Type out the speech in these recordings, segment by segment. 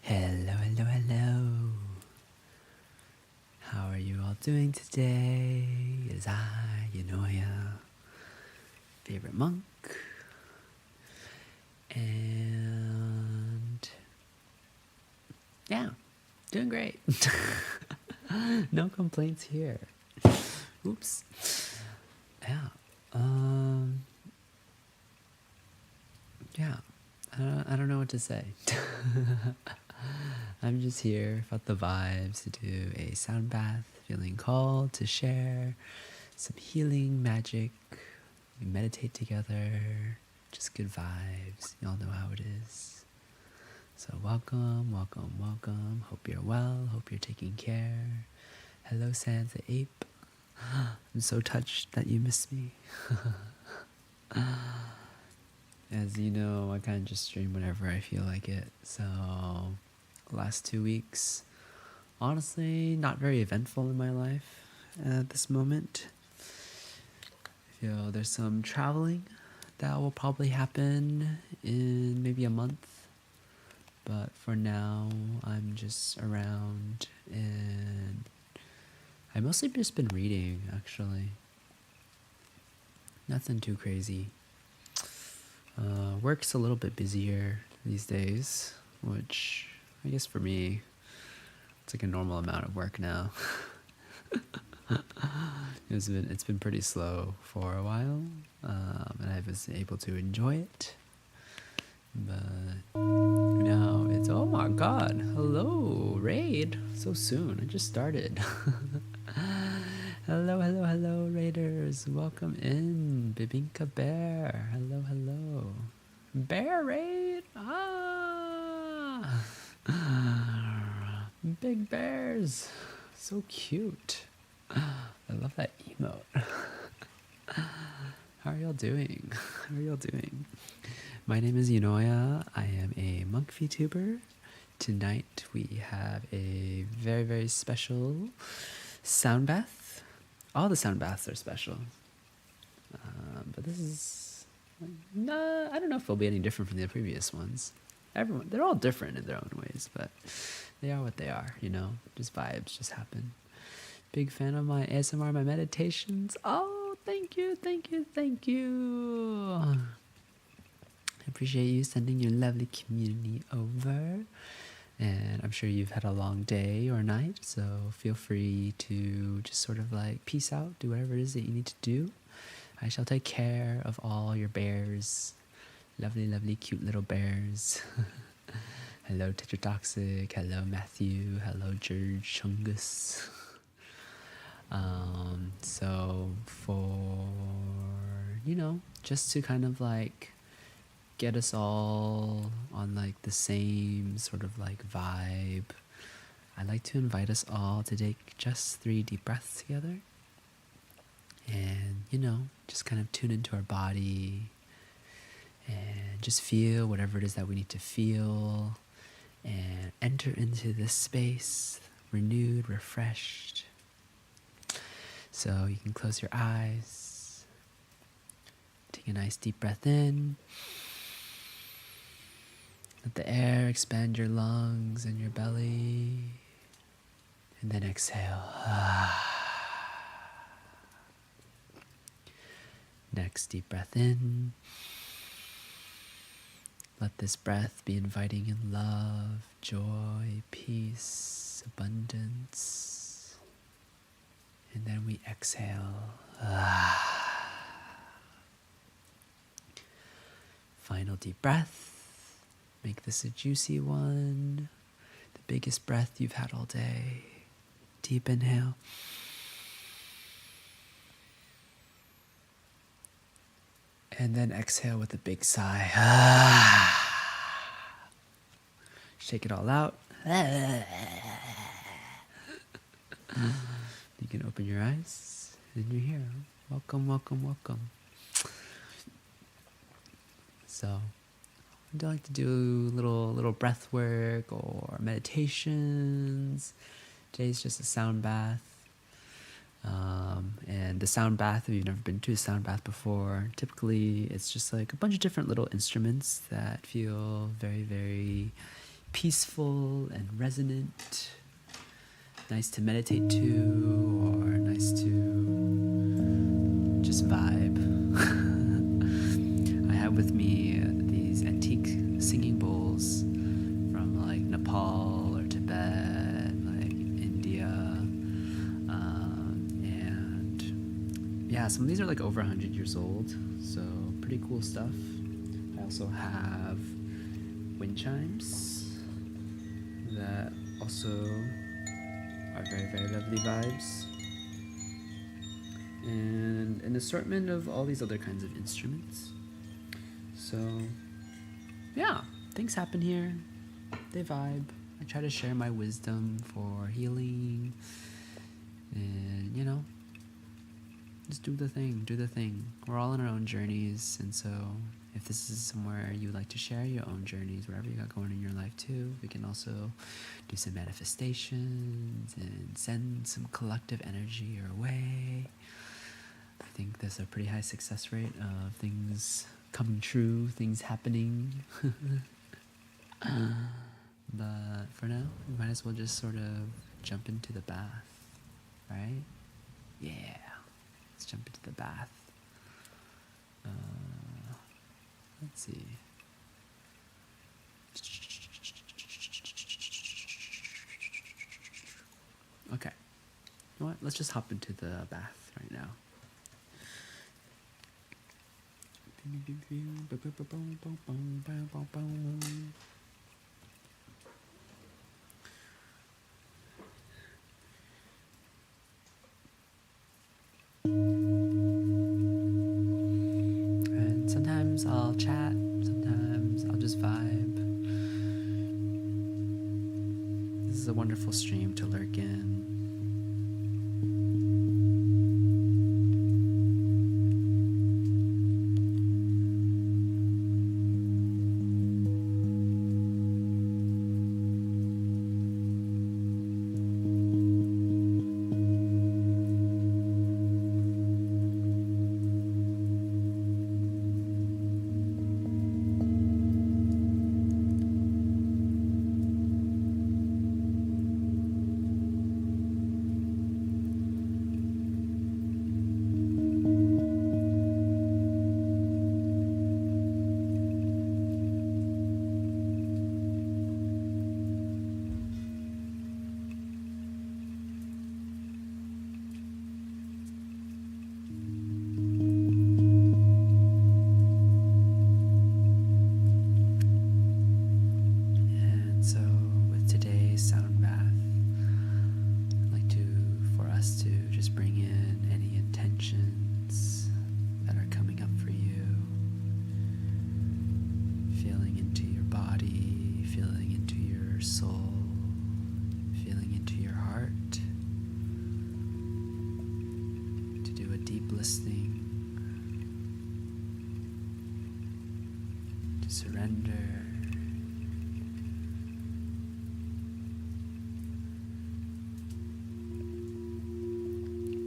Hello, hello, hello. How are you all doing today? It is I, Yunoya, favorite monk. And yeah, doing great. No complaints here. Oops. Yeah. Yeah. I don't know what to say. I'm just here, felt the vibes to do a sound bath, feeling called to share some healing magic. We meditate together, just good vibes. Y'all know how it is. So welcome, welcome, welcome. Hope you're well, hope you're taking care. Hello, Santa Ape. I'm so touched that you missed me. As you know, I kind of just stream whenever I feel like it. So, last 2 weeks, honestly, not very eventful in my life at this moment. I feel there's some traveling that will probably happen in maybe a month. But for now, I'm just around and I mostly just been reading, actually. Nothing too crazy. Work's a little bit busier these days, which I guess for me, it's like a normal amount of work now. It's been pretty slow for a while, and I was able to enjoy it. But now it's, oh my god, hello, raid, so soon, I just started. Hello, hello, hello, raiders, welcome in, Bibinka Bear, hello, hello. Bear raid, big bears, so cute. I love that emote. How are y'all doing? How are y'all doing? My name is Yunoya. I am a monk VTuber. Tonight we have a very, very special sound bath. All the sound baths are special. But this is... I don't know if it'll be any different from the previous ones. They're all different in their own ways, but they are what they are, you know? Just vibes just happen. Big fan of my ASMR, my meditations. Oh, thank you, thank you, thank you. I appreciate you sending your lovely community over. And I'm sure you've had a long day or night, so feel free to just sort of like peace out, do whatever it is that you need to do. I shall take care of all your bears. Lovely, lovely, cute little bears. Hello, Tetratoxic. Hello, Matthew. Hello, George Chungus. So for, you know, just to kind of like get us all on like the same sort of like vibe, I'd like to invite us all to take just 3 deep breaths together and, you know, just kind of tune into our body and just feel whatever it is that we need to feel and enter into this space renewed, refreshed. So you can close your eyes, take a nice deep breath in, let the air expand your lungs and your belly, and then exhale. Next, deep breath in. Let this breath be inviting in love, joy, peace, abundance. And then we exhale. Final deep breath. Make this a juicy one. The biggest breath you've had all day. Deep inhale. And then exhale with a big sigh. Shake it all out. You can open your eyes and you're here. Welcome, welcome, welcome. So, I'd like to do little breath work or meditations. Today's just a sound bath. And the sound bath, if you've never been to a sound bath before, typically it's just like a bunch of different little instruments that feel very, very peaceful and resonant. Nice to meditate to, or nice to just vibe. I have with me these antique singing bowls from like Nepal or Tibet, like India. And yeah, some of these are like over 100 years old, so pretty cool stuff. I also have wind chimes that also are very, very lovely vibes. And an assortment of all these other kinds of instruments. So, yeah, things happen here. They vibe. I try to share my wisdom for healing. And, you know, just do the thing, do the thing. We're all on our own journeys, and so if this is somewhere you'd like to share your own journeys, whatever you got going in your life too, we can also do some manifestations and send some collective energy your way. I think there's a pretty high success rate of things coming true, things happening. But for now, we might as well just sort of jump into the bath, right? Yeah, let's jump into the bath. Let's see. Okay. You know what? Let's just hop into the bath right now. And sometimes I'll chat, sometimes I'll just vibe. This is a wonderful stream to lurk in. Surrender.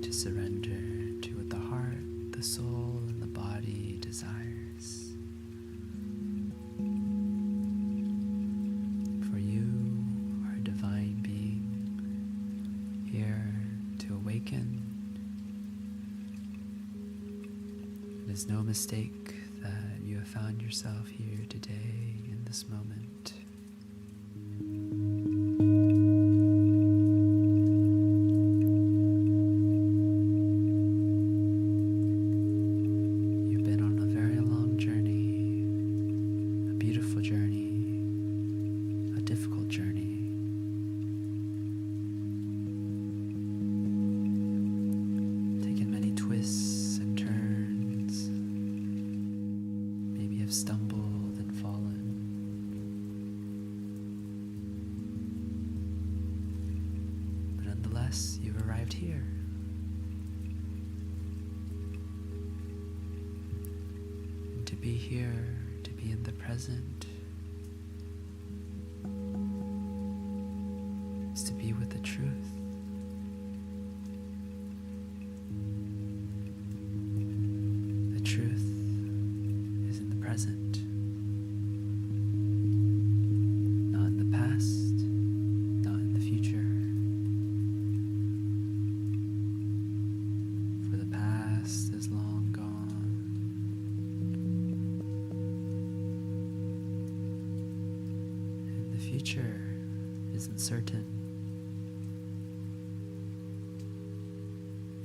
To surrender to what the heart, the soul, and the body desires. For you are a divine being here to awaken. It is no mistake that you have found yourself here today in this moment. You've been on a very long journey, a beautiful journey, a difficult journey. Taken many twists and turns. Maybe have stumbled and fallen. But nonetheless, you've arrived here. And to be here, to be in the present, is to be with the truth. truth is in the present, not in the past, not in the future. For the past is long gone, and the future isn't certain.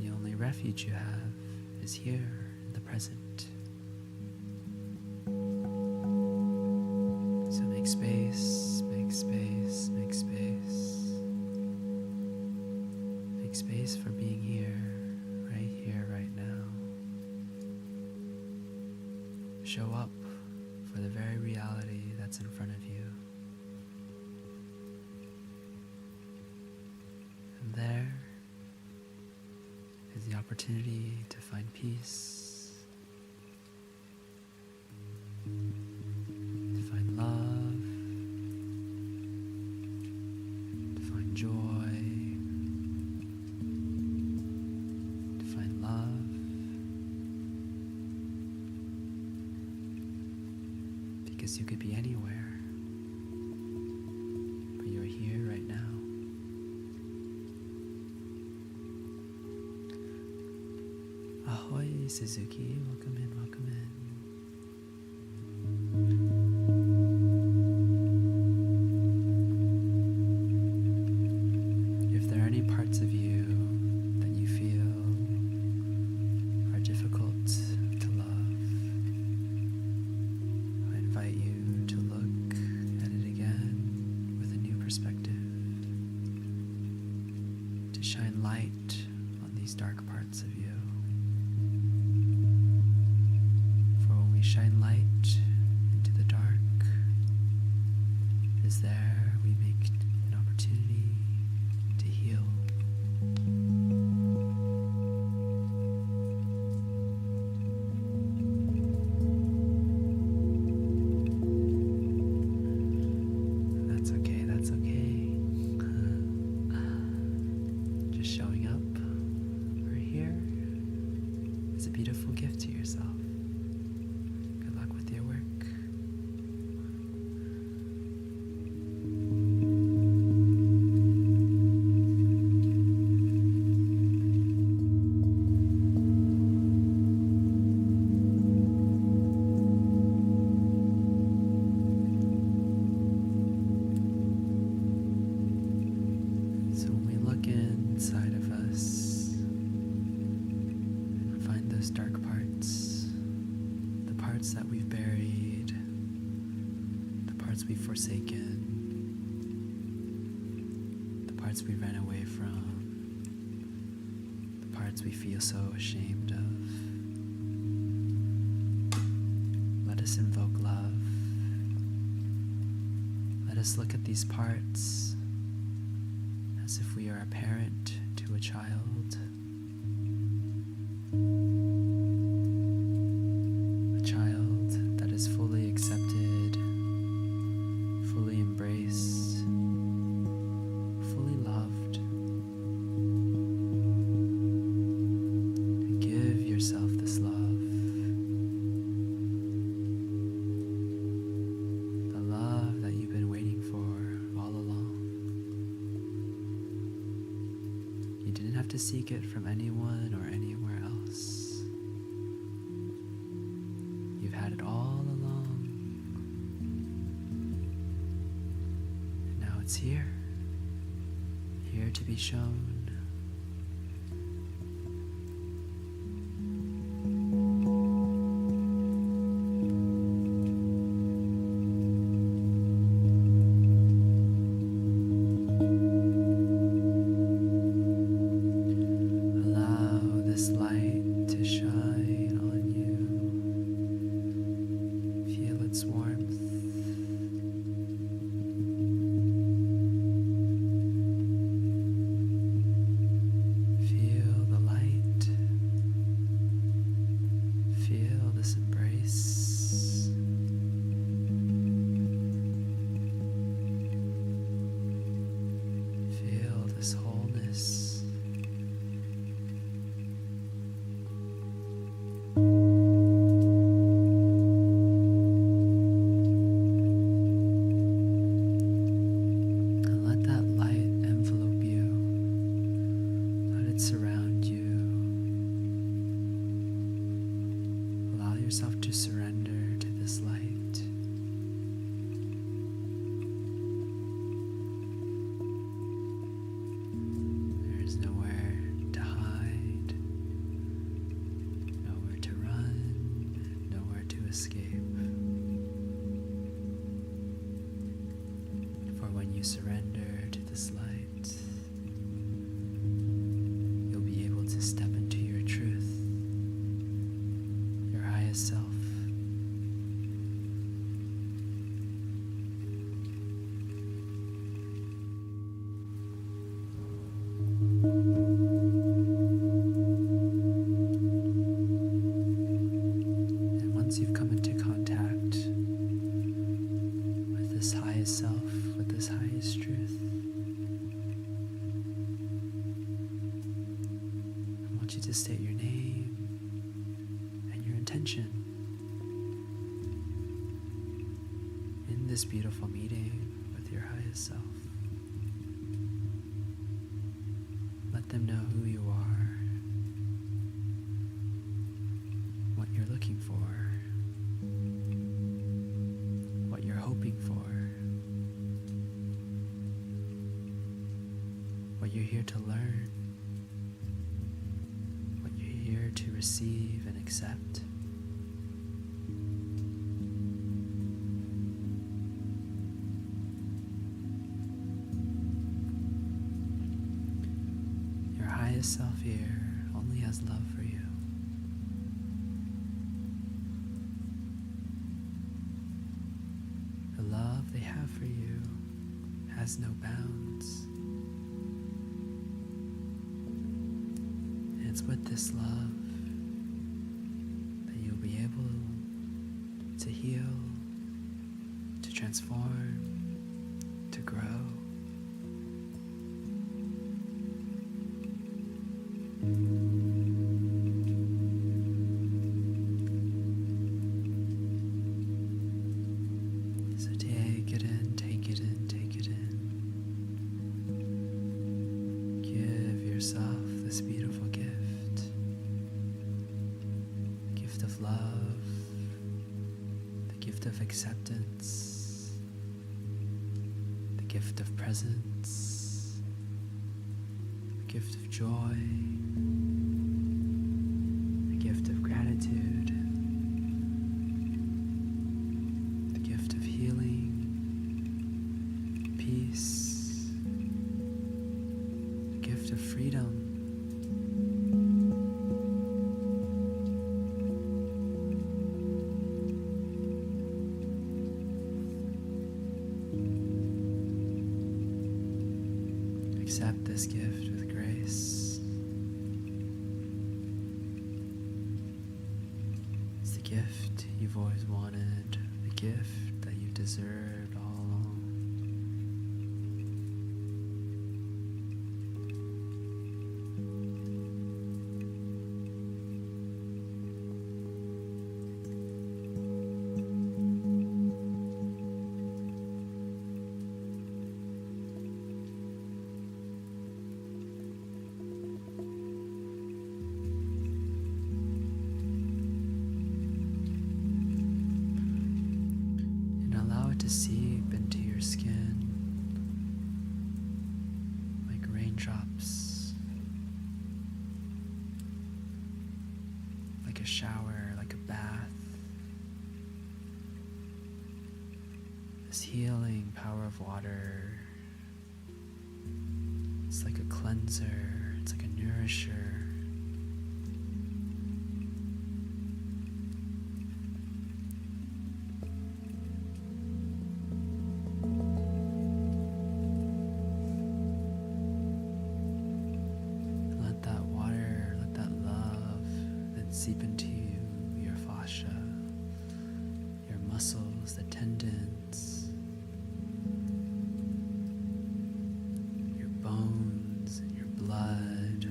The only refuge you have is here in the present. So make space, make space, make space. Make space for being here, right now. Show up for the very reality that's in front of you. And there is the opportunity to find peace, to find love, to find joy, to find love, because you could be anywhere, but you're here right now. Ahoy, Suzuki. Welcome in, welcome in. If there are any parts of you that you feel are difficult to love, I invite you to look at it again with a new perspective, to shine light on these dark parts of you. Shine light into the dark. Is there we make an opportunity to heal. That's okay, that's okay. Just showing up right here is a beautiful gift to yourself. Your work. So when we look inside of us and find those dark parts, the parts that we've buried, the parts we've forsaken, the parts we ran away from, the parts we feel so ashamed of. Let us invoke love. Let us look at these parts as if we are a parent to a child. Is fully accepted, fully embraced, fully loved. And give yourself this love. The love that you've been waiting for all along. You didn't have to seek it from anyone or anywhere else. You've had it all along. And now it's here to be shown. Allow this light to shine on you. Feel its warmth. want you to state your name and your intention in this beautiful meeting with your highest self. Let them know who you are, what you're looking for, what you're hoping for, what you're here to learn, what you're here to receive and accept. Your highest self here only has love for you. The love they have for you has no bounds. And it's with this love that you'll be able to heal, to transform, to grow. So take it in, take it in, take it in. Give yourself this beautiful gift. Gift of love, the gift of acceptance, the gift of presence, the gift of joy, the gift of gratitude, the gift of healing, peace, the gift of freedom. Accept this gift with grace. It's the gift you've always wanted, the gift that you deserved all along. And allow it to seep into your skin like raindrops, like a shower, like a bath. This healing power of water, it's like a cleanser, it's like a nourisher. Let that water, let that love then seep into your fascia, your muscles, the tendons, your bones, and your blood.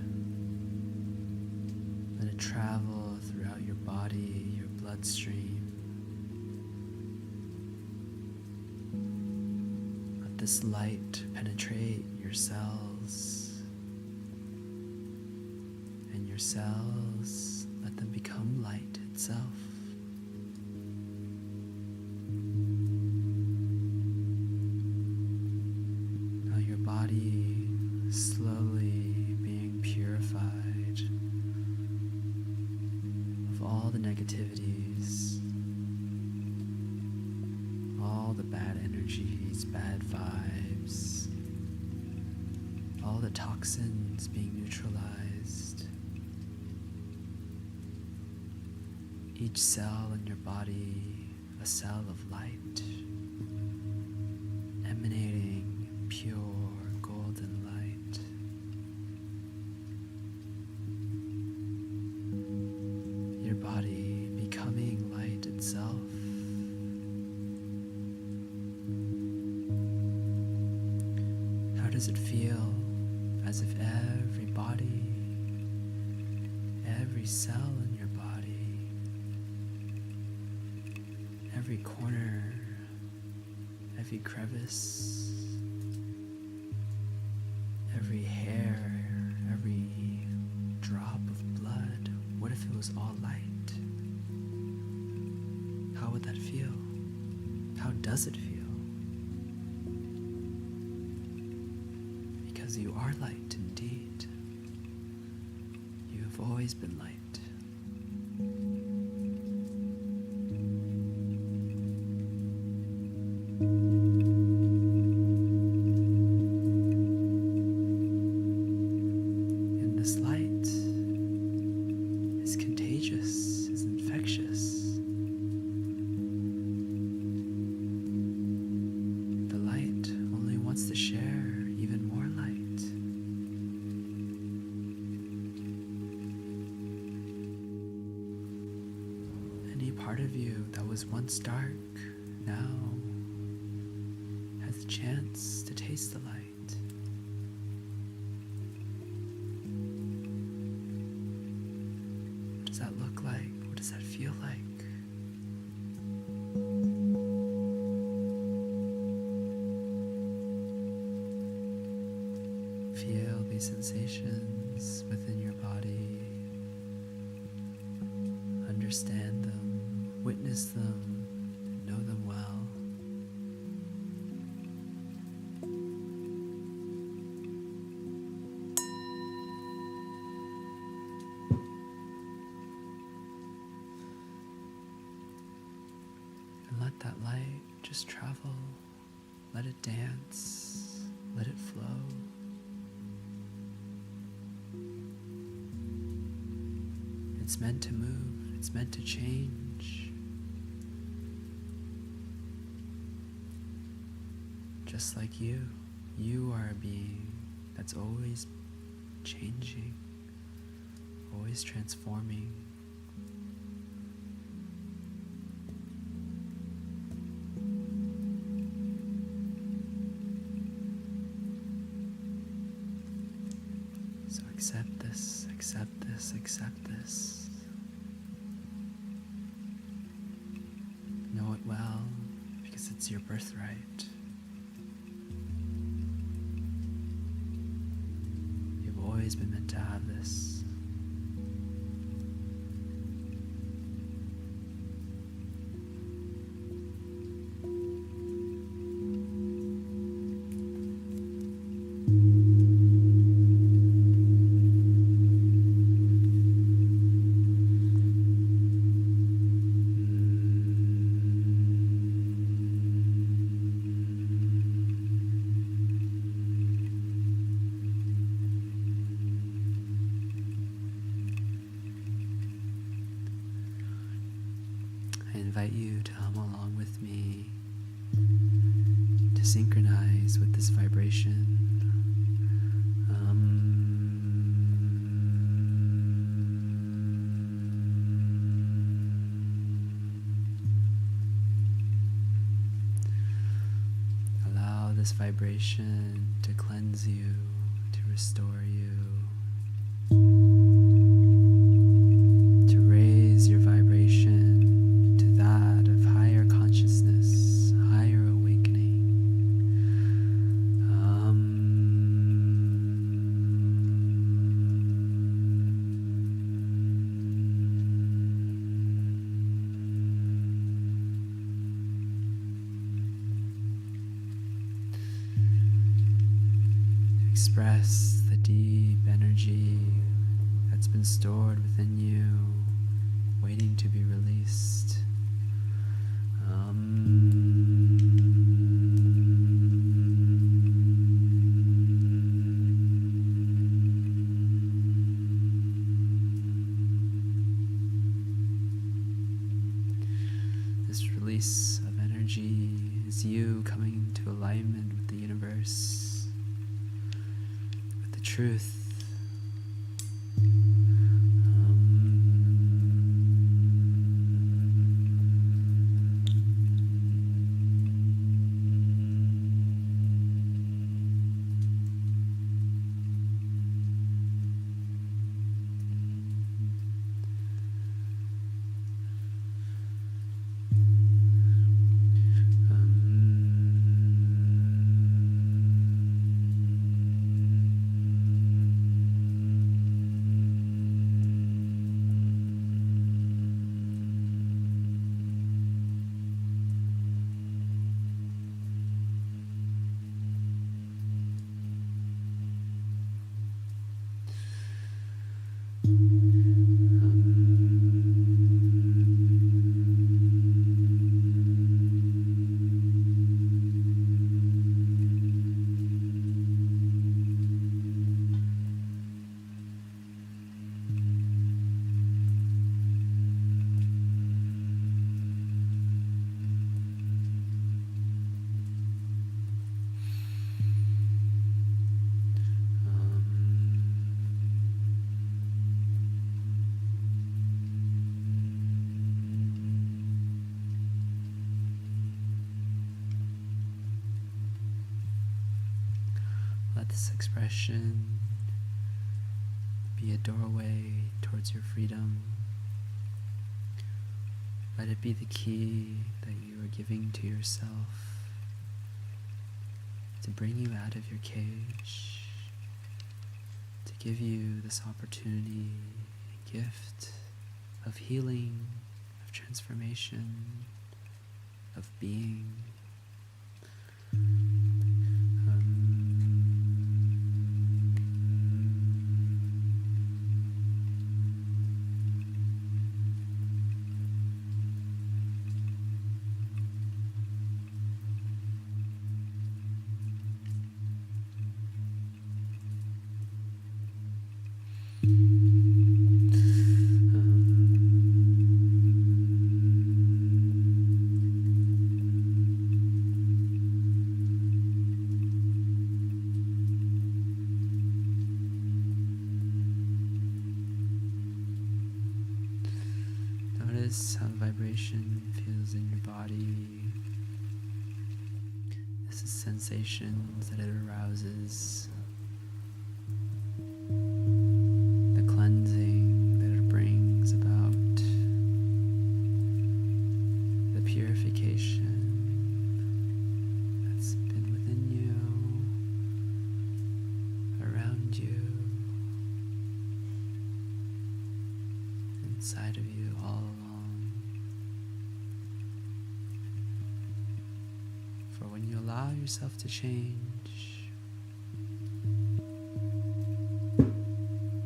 Let it travel throughout your body, your bloodstream. Let this light penetrate your cells, and your cells, let them become light itself. Now your body slowly being purified of all the negativities, all the bad energies, bad vibes, all the toxins being neutralized. Each cell in your body, a cell of light, emanating pure golden light. Your body becoming light itself. How does it feel? As if every body every cell in your body, every corner, every crevice, every hair, every drop of blood. What if it was all light? How would that feel? How does it feel? Because you are light indeed. You have always been light. And this light is contagious, is infectious. The light only wants to share even more light. Any part of you that was once dark now has a chance to taste the light. What does that look like? What does that feel like? Feel these sensations within your body. Understand them, witness them, and know them well. And let that light just travel. Let it dance. Let it flow. It's meant to move. It's meant to change. Just like you are a being that's always changing, always transforming. So accept this, accept this, accept this. Know it well, because it's your birthright. You've always been meant to have this. I invite you to hum along with me, to synchronize with this vibration. Allow this vibration to cleanse you, to restore you, to raise your vibration to that of higher consciousness, higher awakening. Express the deep energy that's been stored within you, waiting to be released. This release of energy is you coming into alignment with the universe, with the truth. Let this expression be a doorway towards your freedom. Let it be the key that you are giving to yourself to bring you out of your cage, to give you this opportunity, gift of healing, of transformation, of being. Notice how the vibration feels in your body. This is sensations that it arouses, the cleansing that it brings about, the purification that's been within you, around you, inside of you, all along. For when you allow yourself to change,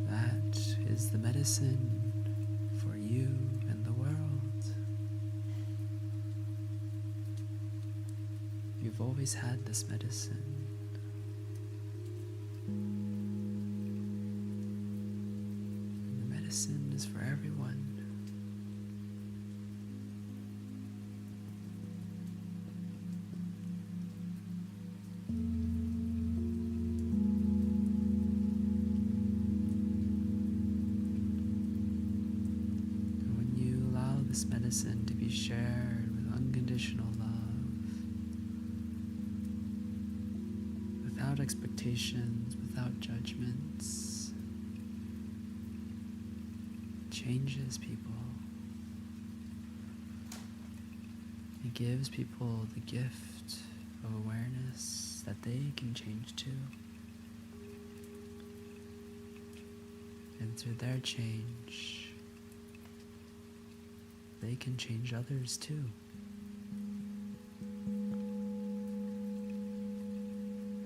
that is the medicine for you and the world. You've always had this medicine. And the medicine is for everyone. This medicine to be shared with unconditional love, without expectations, without judgments, changes people. It gives people the gift of awareness that they can change too. And through their change, they can change others too.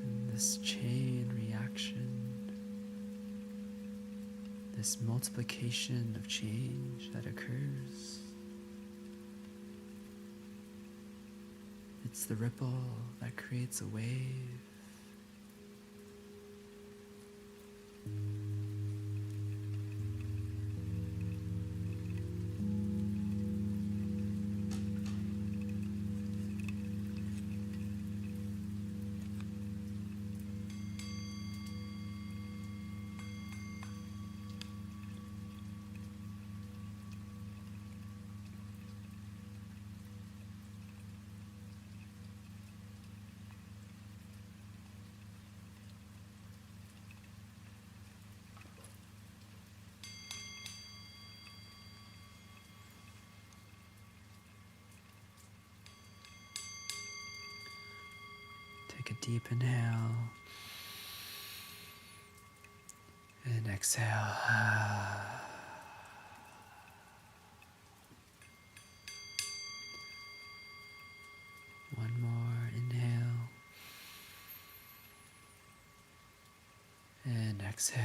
And this chain reaction, this multiplication of change that occurs, it's the ripple that creates a wave. Take a deep inhale and exhale. One more inhale and exhale.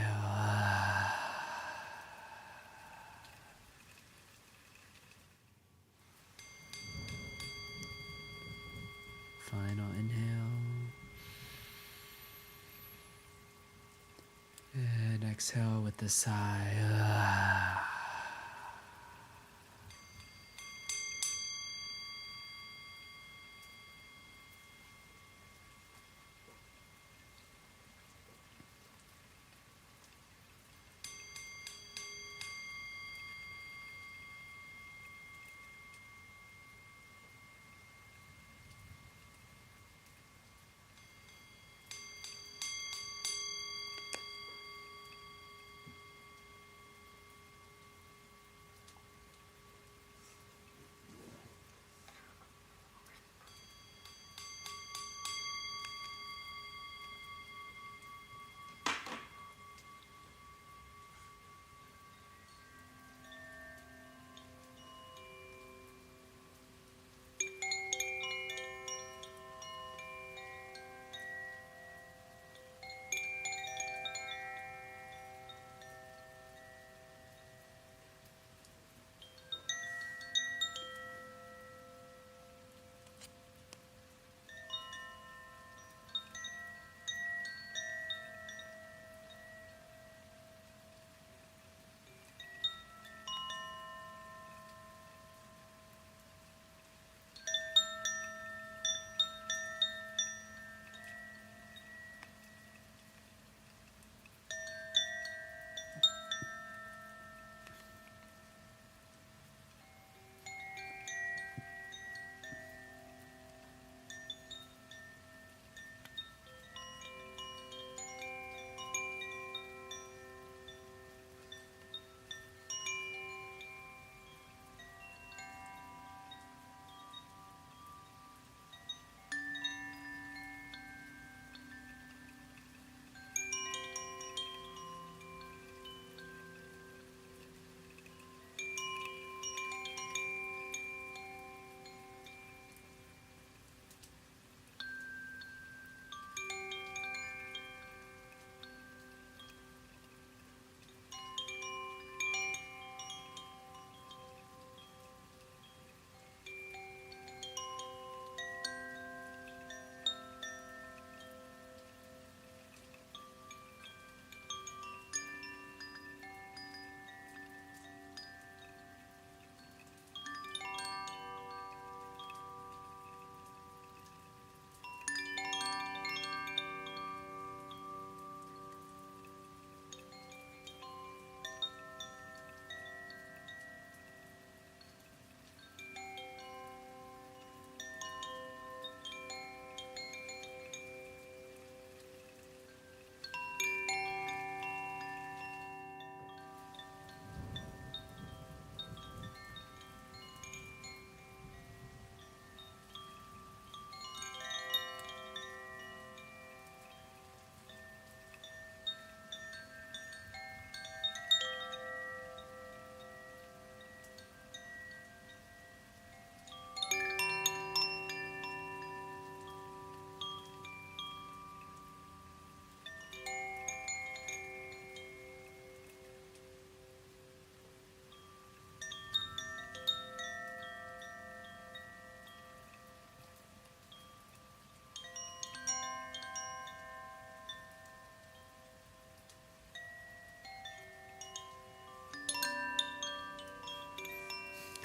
exhale with a sigh.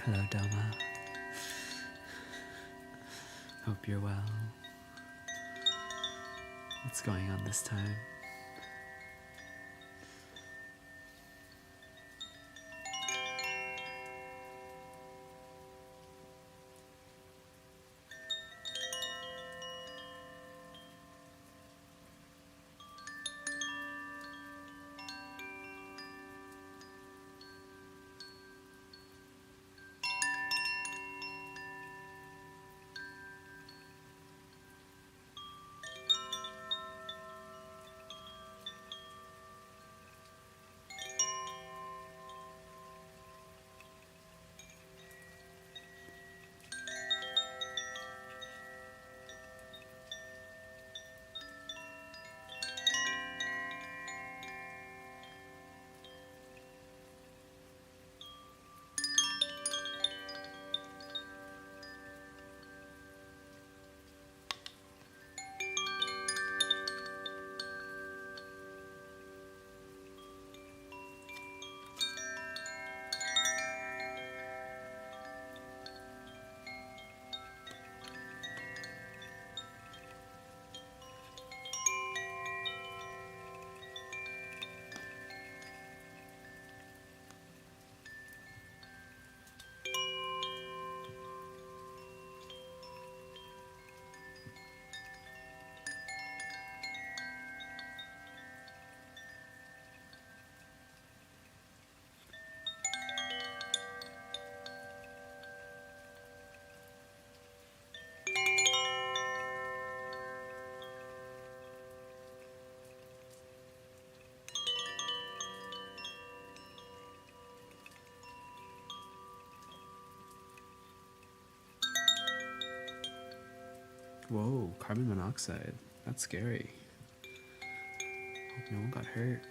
Hello, Doma. Hope you're well. What's going on this time? Whoa, carbon monoxide. That's scary. Hope no one got hurt.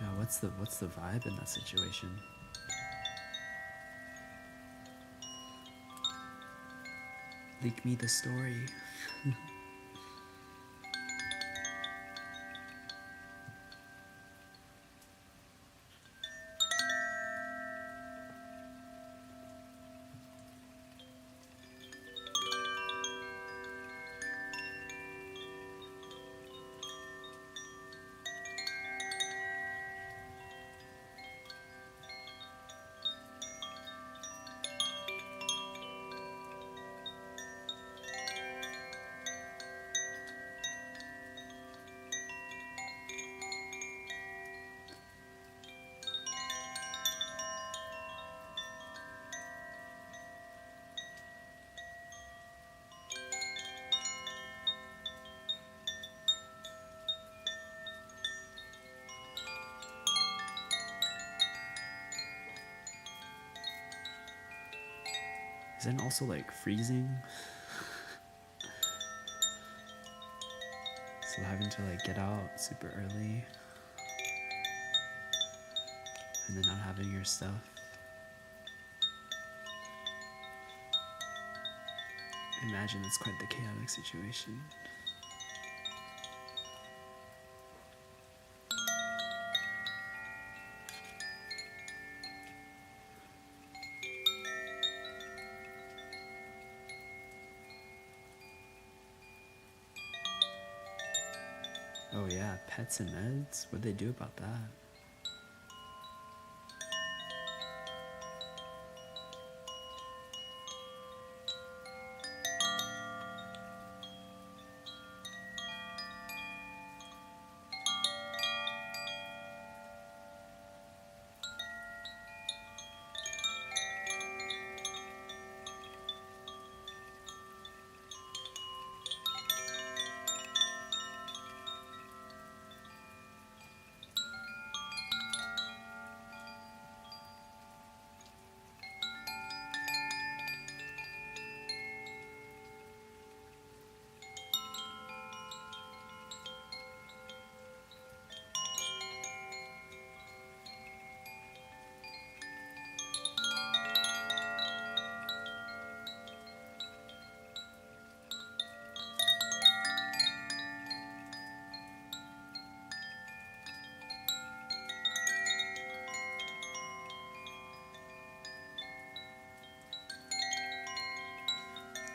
Yeah, what's the vibe in that situation? Leak me the story. Isn't it also like freezing? So having to like get out super early and then not having your stuff. Imagine that's quite the chaotic situation. Oh yeah, pets and meds? What'd they do about that?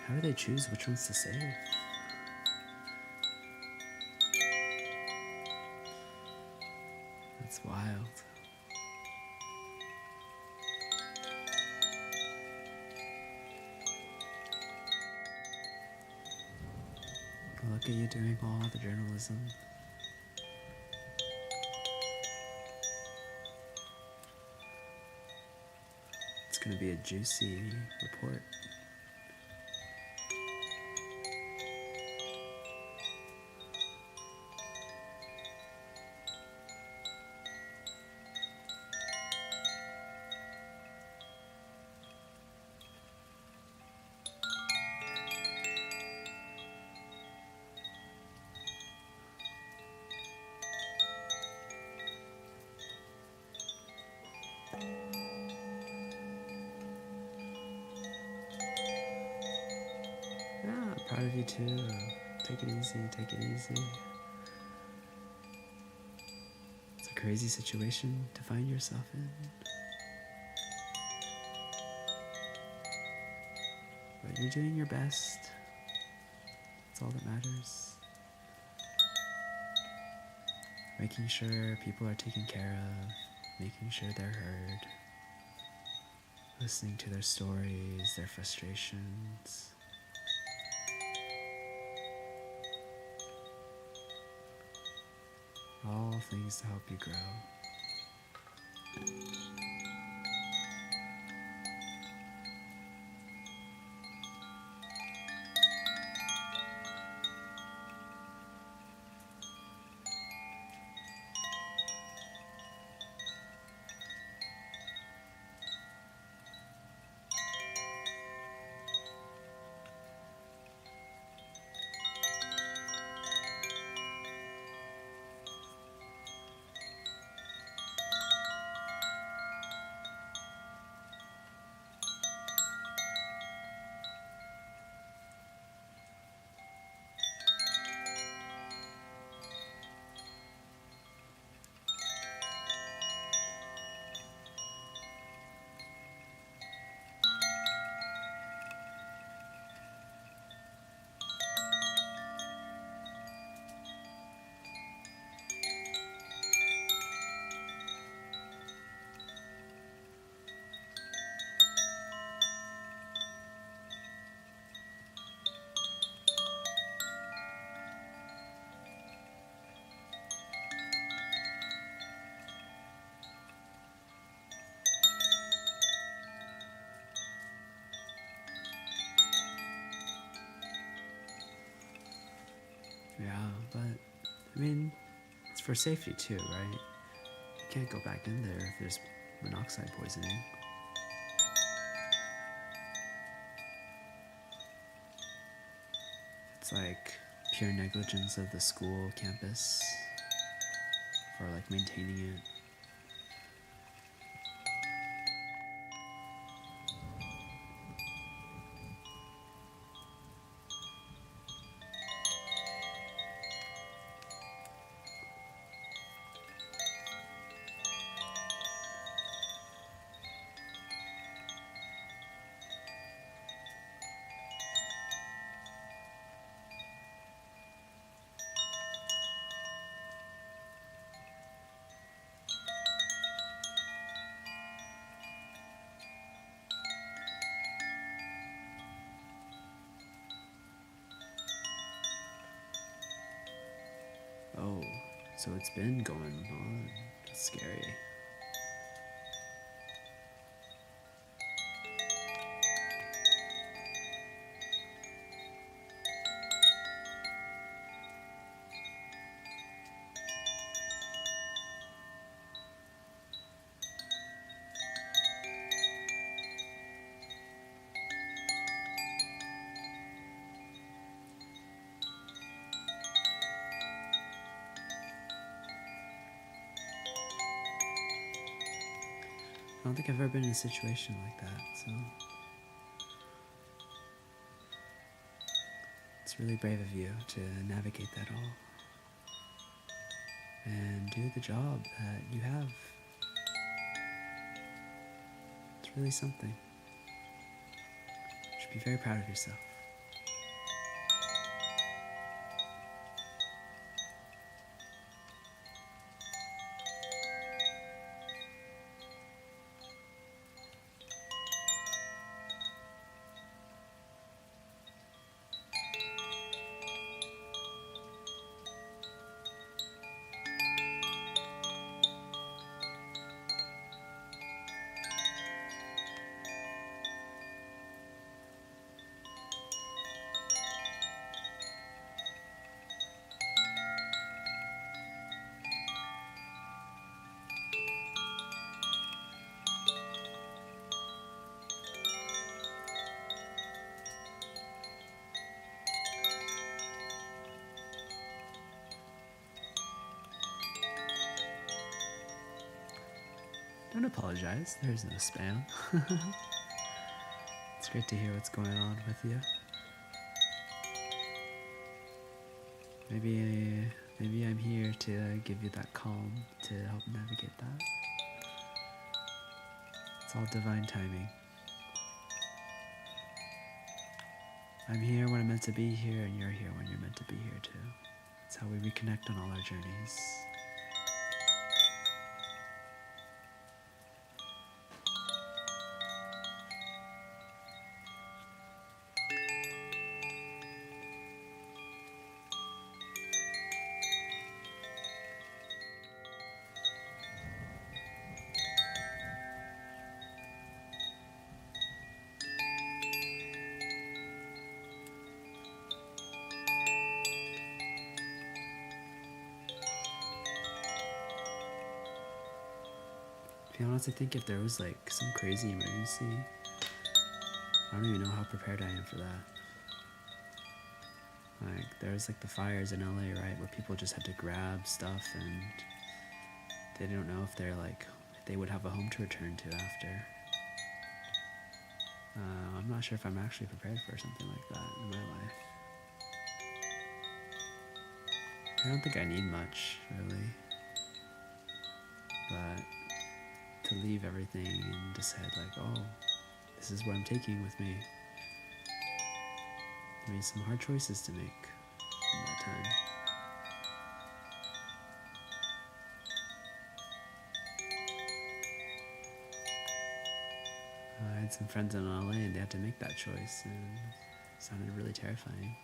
How do they choose which ones to save? That's wild. Look at you doing all the journalism. It's gonna be a juicy report. Yeah, proud of you too. Take it easy, take it easy. It's a crazy situation to find yourself in. But you're doing your best. That's all that matters. Making sure people are taken care of, making sure they're heard, listening to their stories, their frustrations. All things to help you grow. Yeah, but I mean, it's for safety too, right? You can't go back in there if there's monoxide poisoning. It's like pure negligence of the school campus for like maintaining it. Oh, so it's been going on. That's scary. I don't think I've ever been in a situation like that, so it's really brave of you to navigate that all and do the job that you have. It's really something. You should be very proud of yourself. Don't apologize, there's no spam. It's great to hear what's going on with you. Maybe I'm here to give you that calm to help navigate that. It's all divine timing. I'm here when I'm meant to be here, and you're here when you're meant to be here too. It's how we reconnect on all our journeys. To be honest, I think if there was like some crazy emergency, I don't even know how prepared I am for that. Like, there's like the fires in LA, right, where people just had to grab stuff and they don't know if they would have a home to return to after. I'm not sure if I'm actually prepared for something like that in my life. I don't think I need much, really. But to leave everything and decide like, oh, this is what I'm taking with me. I made some hard choices to make in that time. I had some friends in LA and they had to make that choice, and it sounded really terrifying.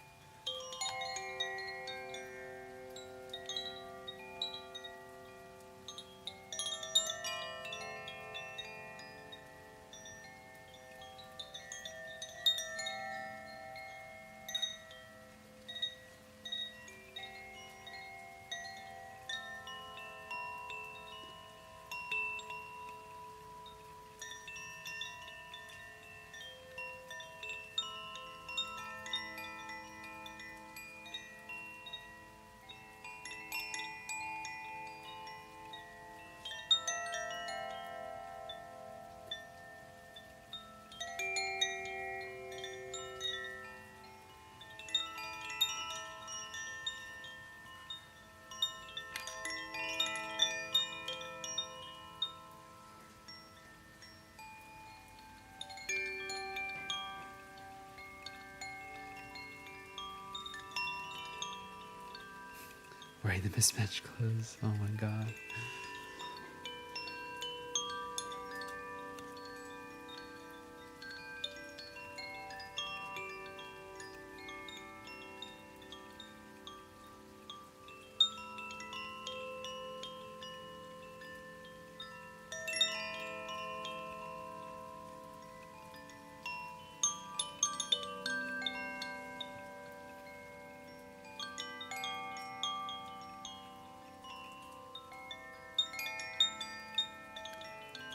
wearing the mismatched clothes. Oh my god.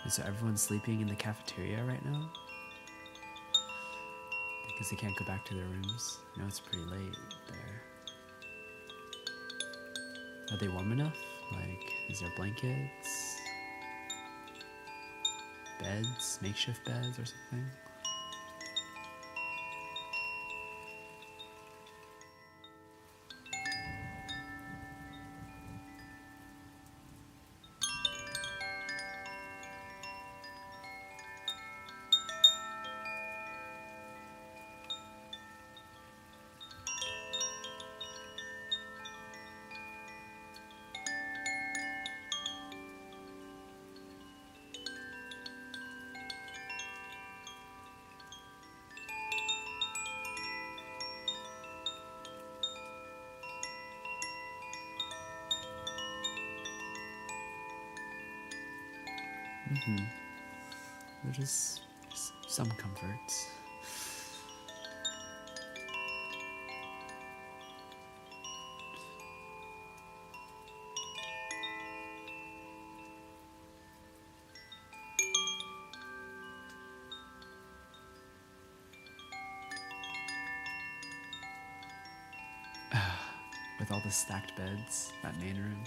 And so everyone's sleeping in the cafeteria right now? Because they can't go back to their rooms. I know it's pretty late there. Are they warm enough? Like, is there blankets? Beds? Makeshift beds or something? Mm-hmm. They're just some comforts. With all the stacked beds, that main room.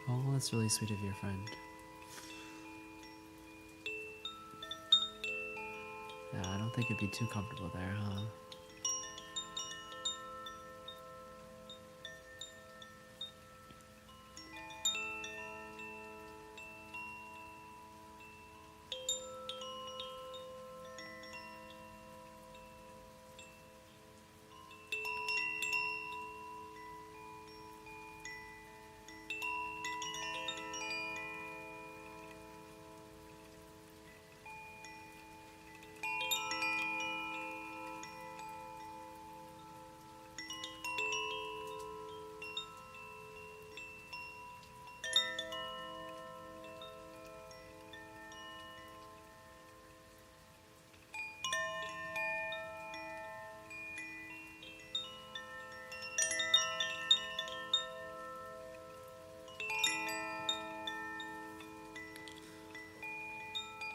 Oh, that's really sweet of your friend. Yeah, I don't think it'd be too comfortable there, huh?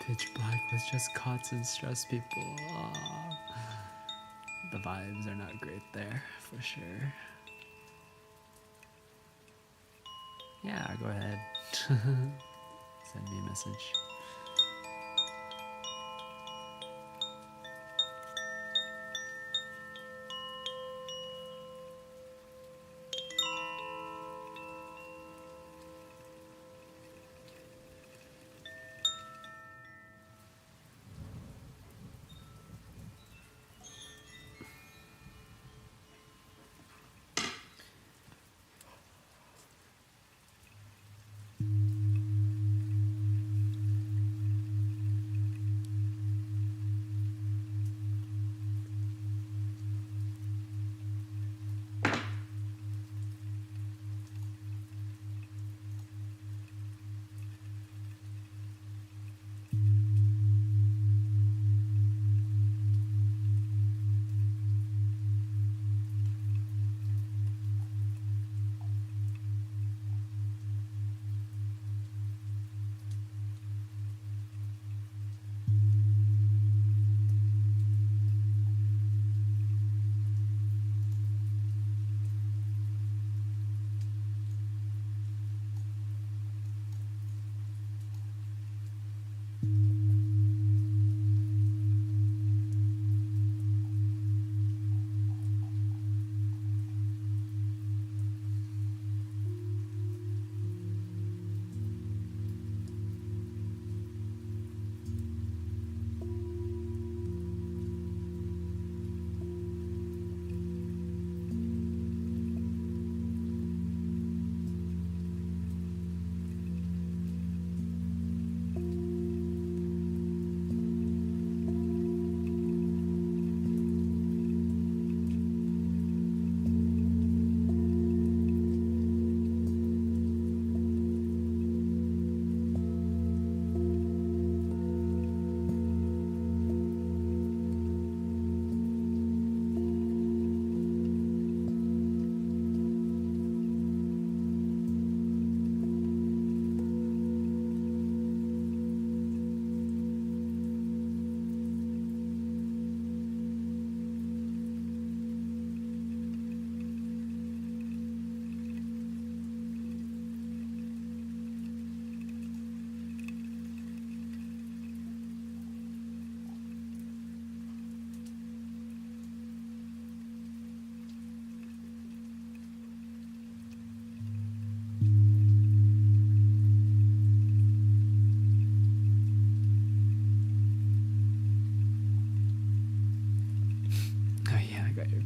Pitch Black was just cots and stress people. Aw. The vibes are not great there, for sure. Yeah, go ahead. Send me a message.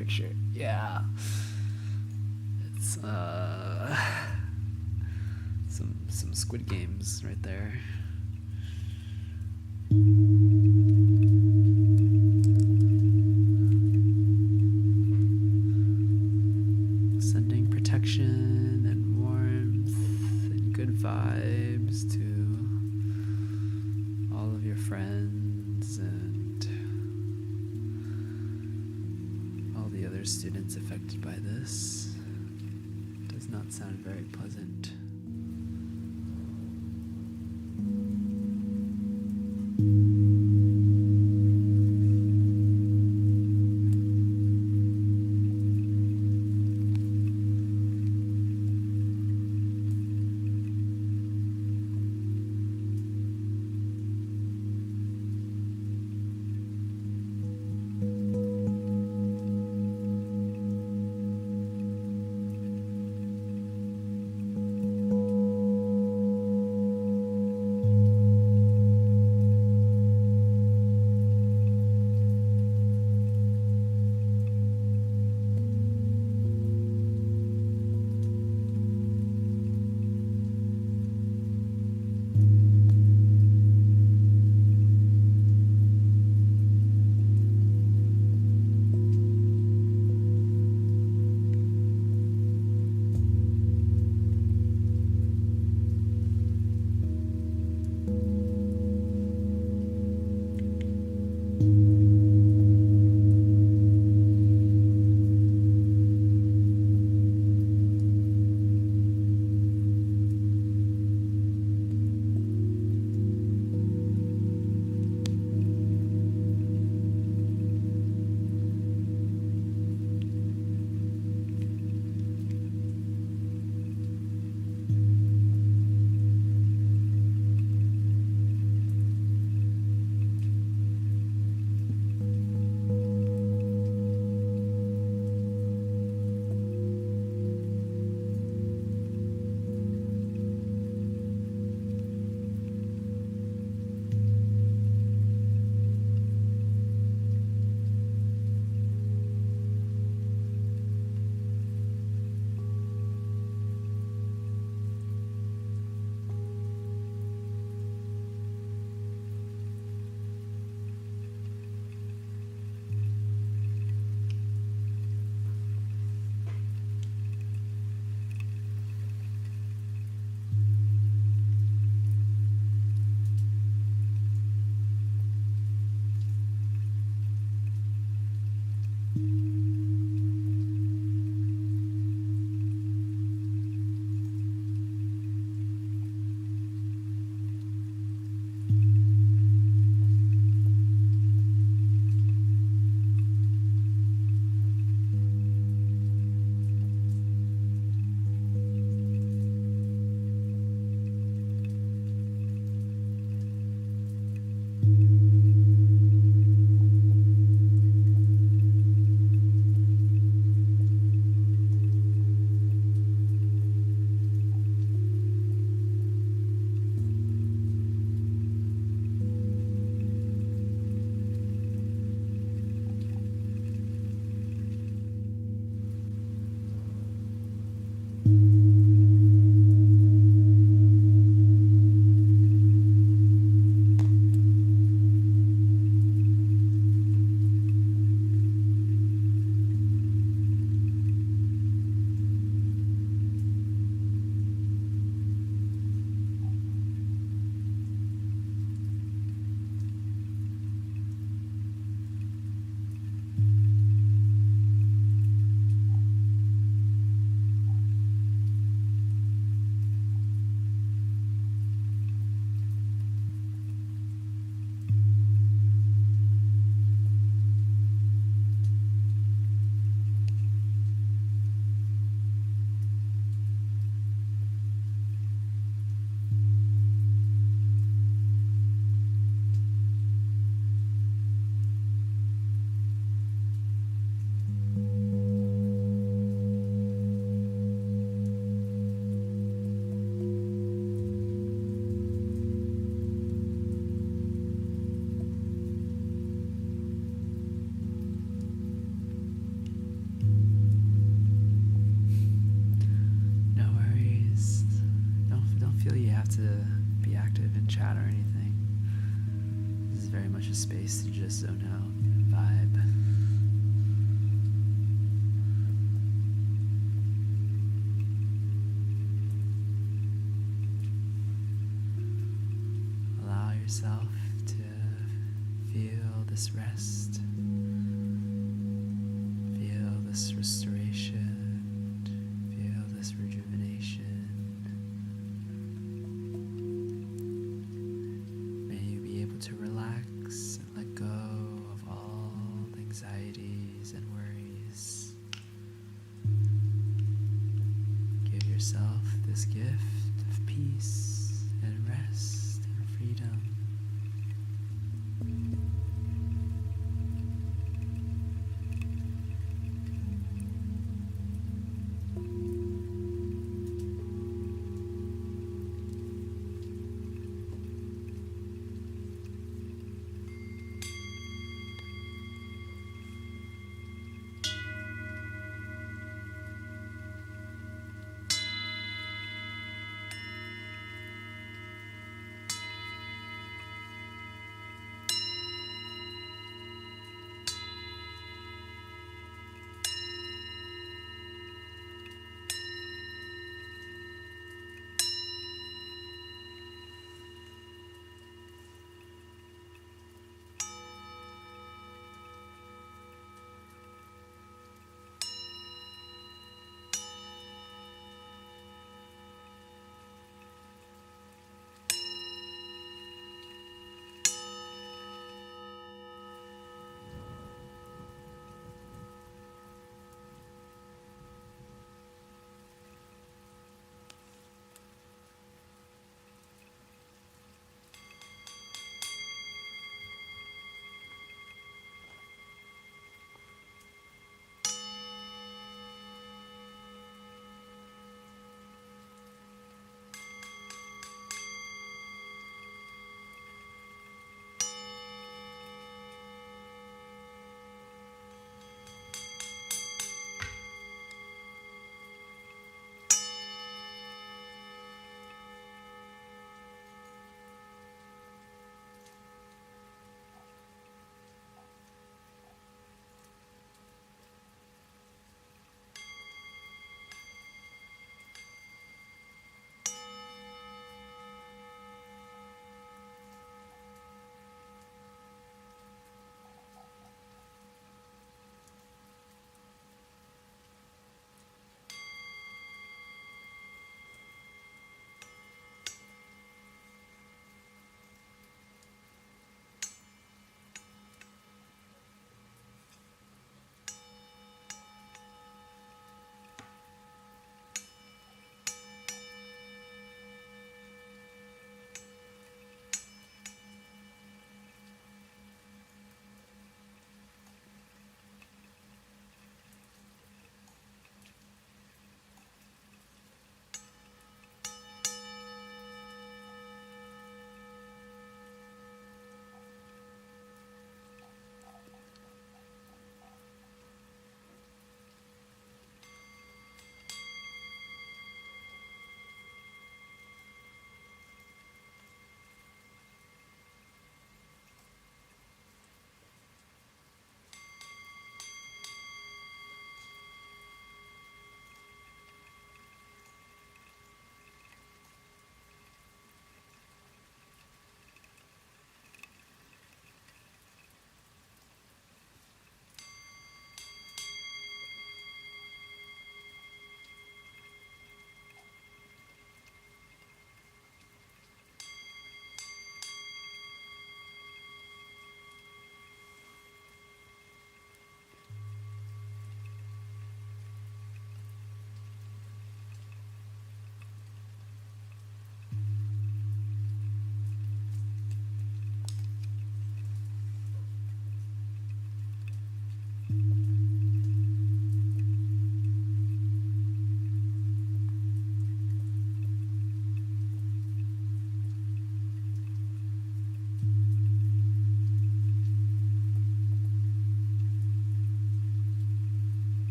picture. Yeah. It's some Squid Games right there. Sending protection and warmth and good vibes to all of your friends and all the other students affected by this. Does not sound very pleasant. very much a space to just zone out, vibe. Allow yourself to feel this rest, feel this restoration, feel this rejuvenation. May you be able to relax and let go of all the anxieties and worries. Give yourself this gift of peace and rest and freedom.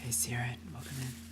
Hey, Siren, welcome in.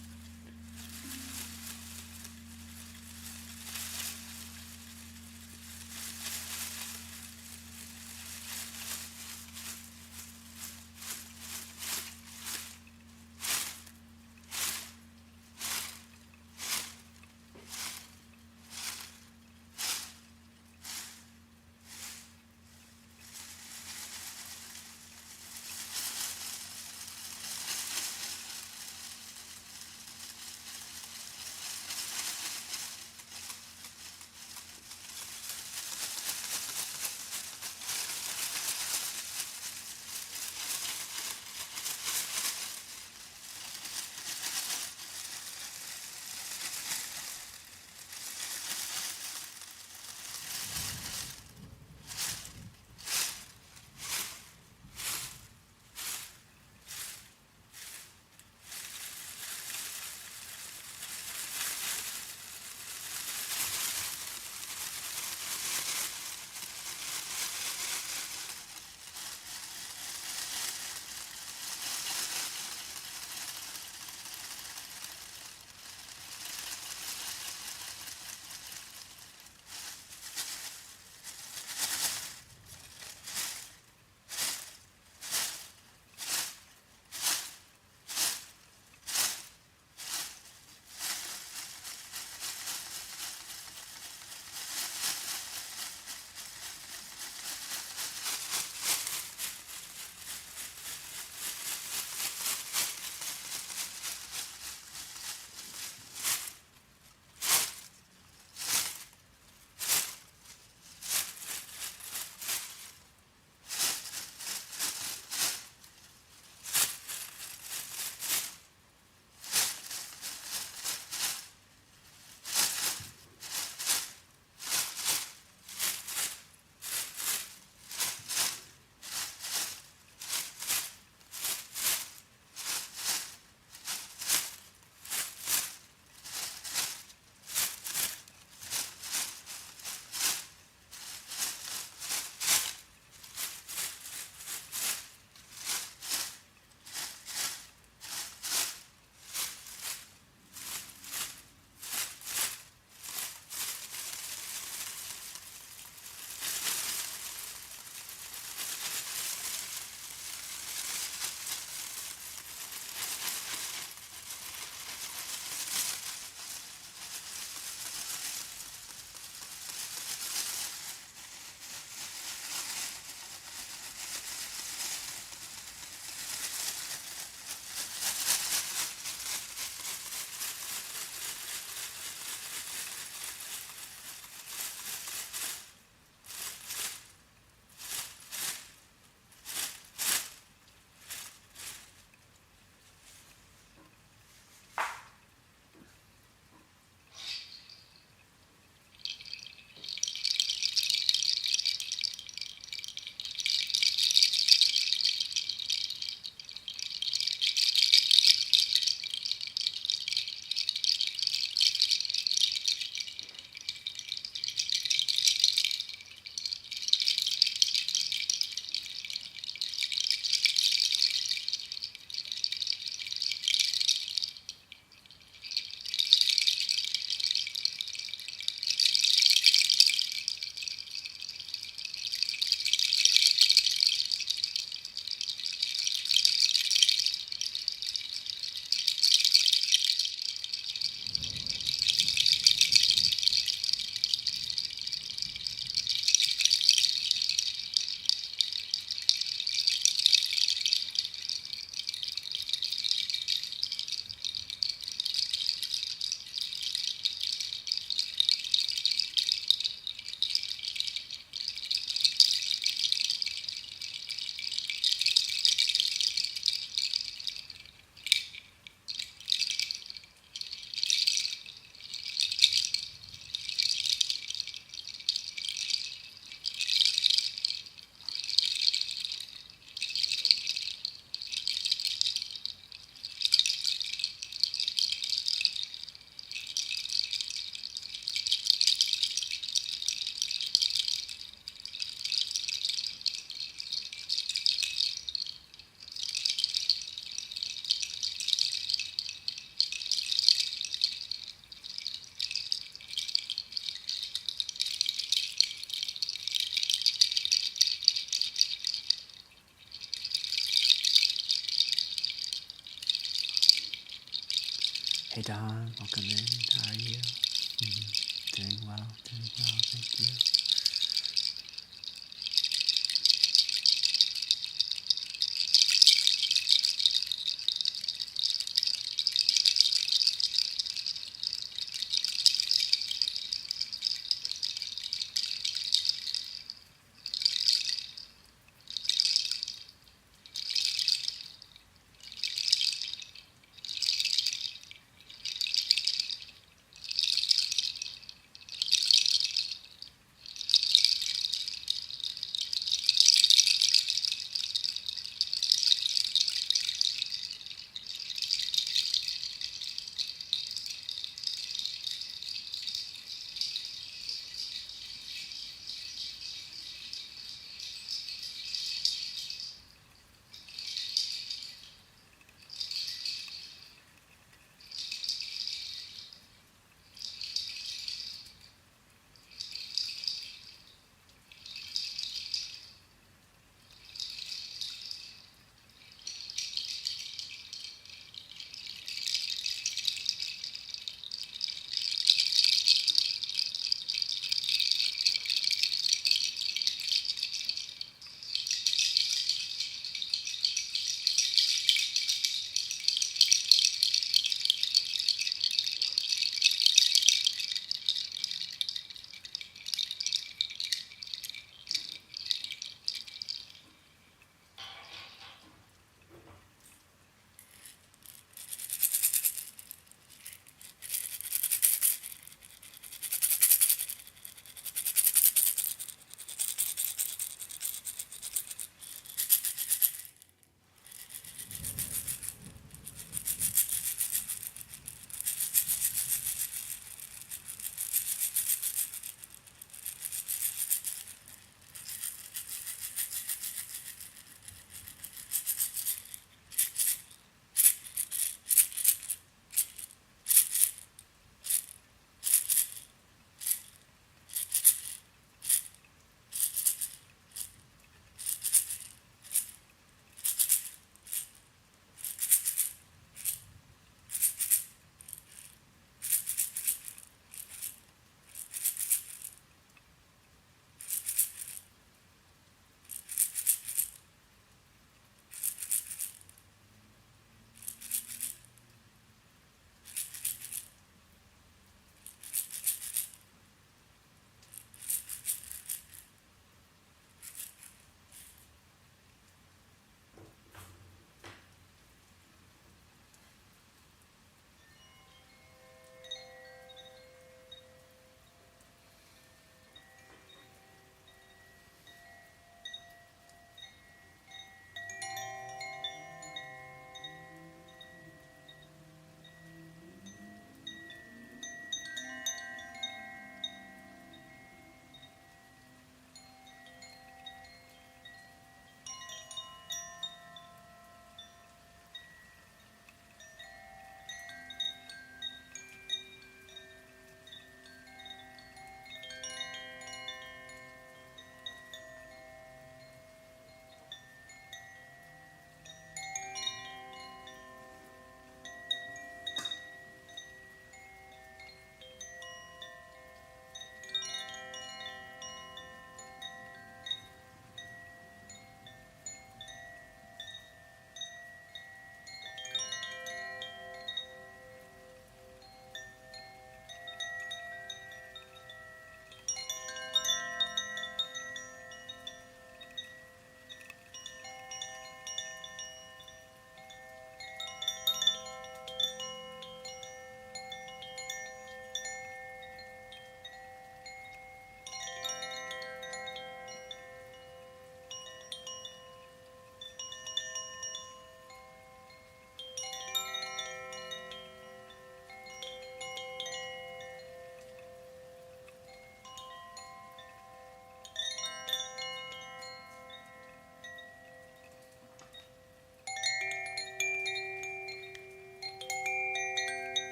Hey Don, welcome in. How are you? Doing well, thank you.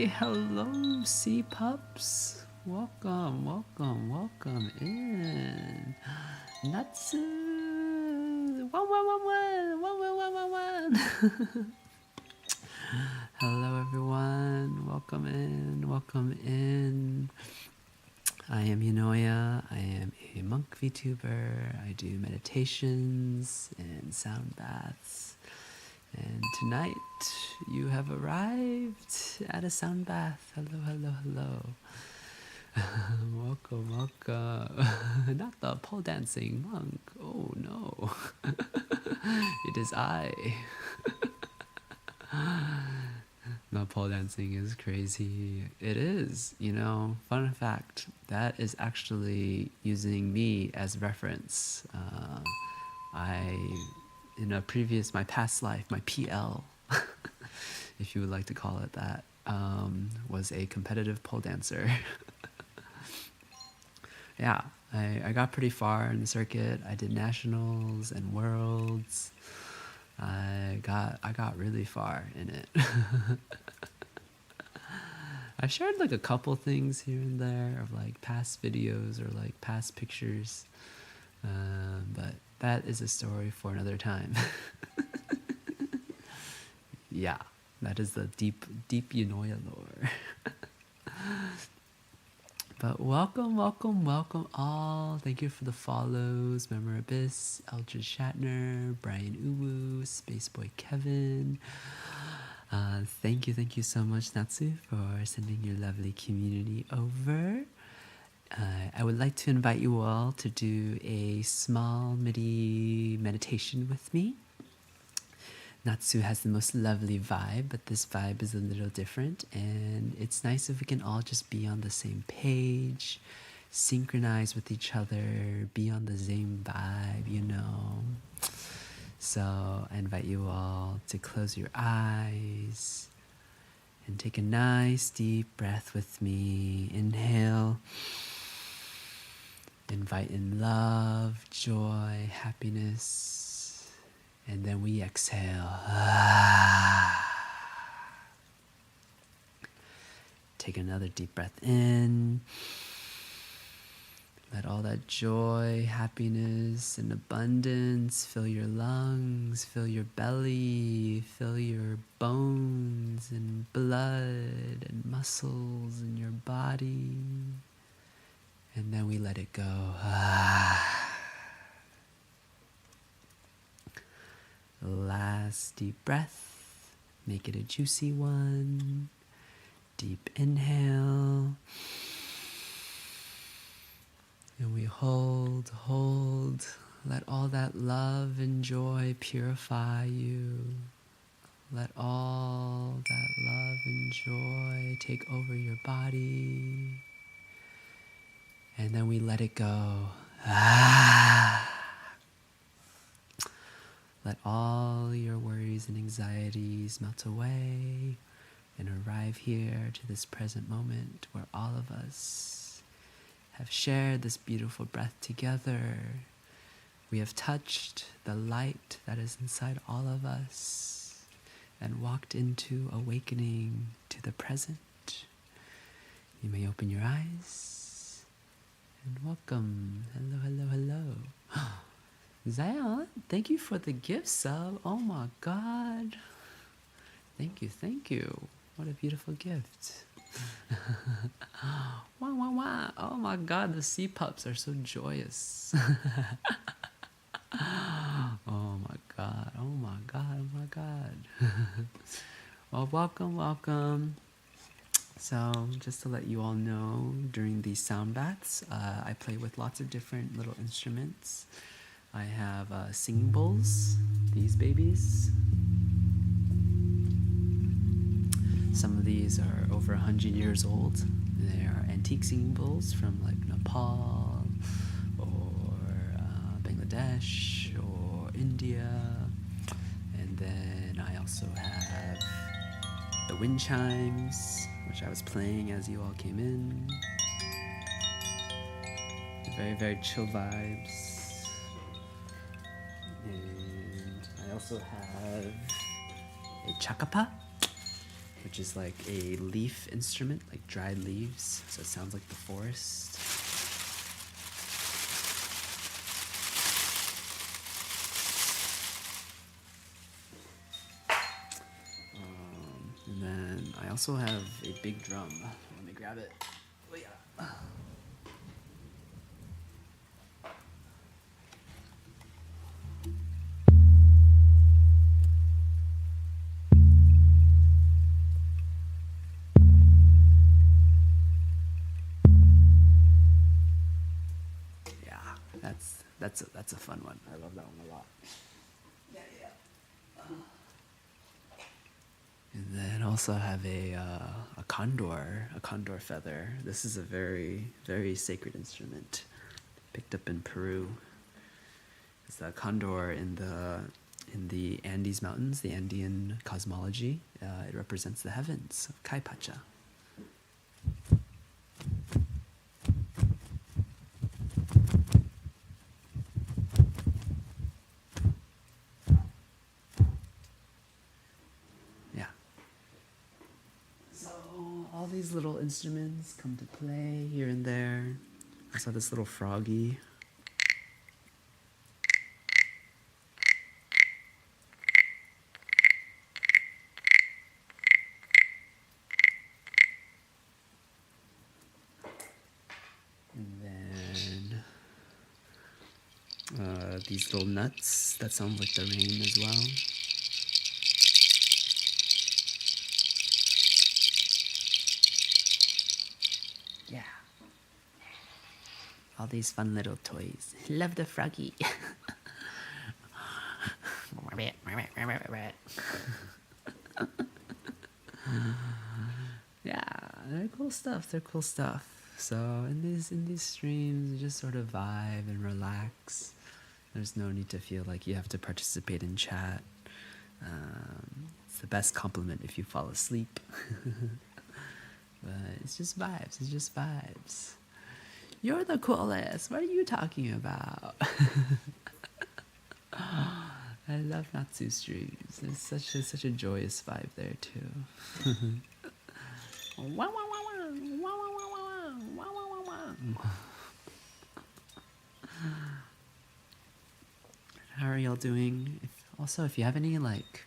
Hello, sea pups. Welcome, welcome, welcome in. Natsu. One, one, one, one, one, one, one, one, one. Hello, everyone. Welcome in, welcome in. I am Yunoya. I am a monk VTuber. I do meditations and sound baths. And tonight you have arrived at a sound bath. Hello, hello, hello. Welcome, welcome. Not the pole dancing monk. Oh no. It is I. No, pole dancing is crazy. It is, you know. Fun fact, that is actually using me as reference. In my past life, my PL, if you would like to call it that, was a competitive pole dancer. Yeah, I got pretty far in the circuit. I did nationals and worlds. I got really far in it. I've shared like a couple things here and there of like past videos or like past pictures, but that is a story for another time. Yeah, that is the deep Yunoya lore. But welcome, welcome, welcome all. Thank you for the follows. Member Abyss, Eldred Shatner, Brian Uwu, Spaceboy Kevin. Thank you so much, Natsu, for sending your lovely community over. I would like to invite you all to do a small MIDI meditation with me. Natsu has the most lovely vibe, but this vibe is a little different, and it's nice if we can all just be on the same page, synchronize with each other, be on the same vibe, you know. So I invite you all to close your eyes and take a nice deep breath with me. Inhale. Invite in love, joy, happiness. And then we exhale. Take another deep breath in. Let all that joy, happiness, and abundance fill your lungs, fill your belly, fill your bones and blood and muscles in your body. And then we let it go. Last deep breath. Make it a juicy one. Deep inhale. And we hold. Let all that love and joy purify you. Let all that love and joy take over your body. And then we let it go. Let all your worries and anxieties melt away and arrive here to this present moment where all of us have shared this beautiful breath together. We have touched the light that is inside all of us and walked into awakening to the present. You may open your eyes and welcome. Hello, hello, hello. Zion, thank you for the gift sub. Oh my God. Thank you. What a beautiful gift. Wow, wow, wow. Oh my God, the sea pups are so joyous. Oh my God. Well, welcome. So, just to let you all know, during these sound baths, I play with lots of different little instruments. I have singing bowls, these babies. Some of these are over 100 years old. They are antique singing bowls from like Nepal or Bangladesh or India. And then I also have the wind chimes, which I was playing as you all came in. Very, very chill vibes. And I also have a chakapa. which is like a leaf instrument, like dried leaves, so it sounds like the forest. And then I also have a big drum. Let me grab it. Oh, yeah. Yeah, that's a fun one. I love that one a lot. Yeah, yeah. And then also have a condor feather. This is a very, very sacred instrument, picked up in Peru. It's a condor in the Andes Mountains, the Andean cosmology. It represents the heavens, Kai Pacha. Yeah. So all these little instruments come to play here and there. I saw this little froggy. And then these little nuts that sound like the rain as well. Yeah. All these fun little toys. Love the froggy. Yeah, they're cool stuff. They're cool stuff. So in these streams, you just sort of vibe and relax. There's no need to feel like you have to participate in chat. It's the best compliment if you fall asleep. But it's just vibes. It's just vibes. You're the coolest. What are you talking about? I love Natsu streams. There's such a joyous vibe there too. Wow, wow, wow, wow, wow, wow, wow, wow, wow, wow. How are y'all doing? If you have any like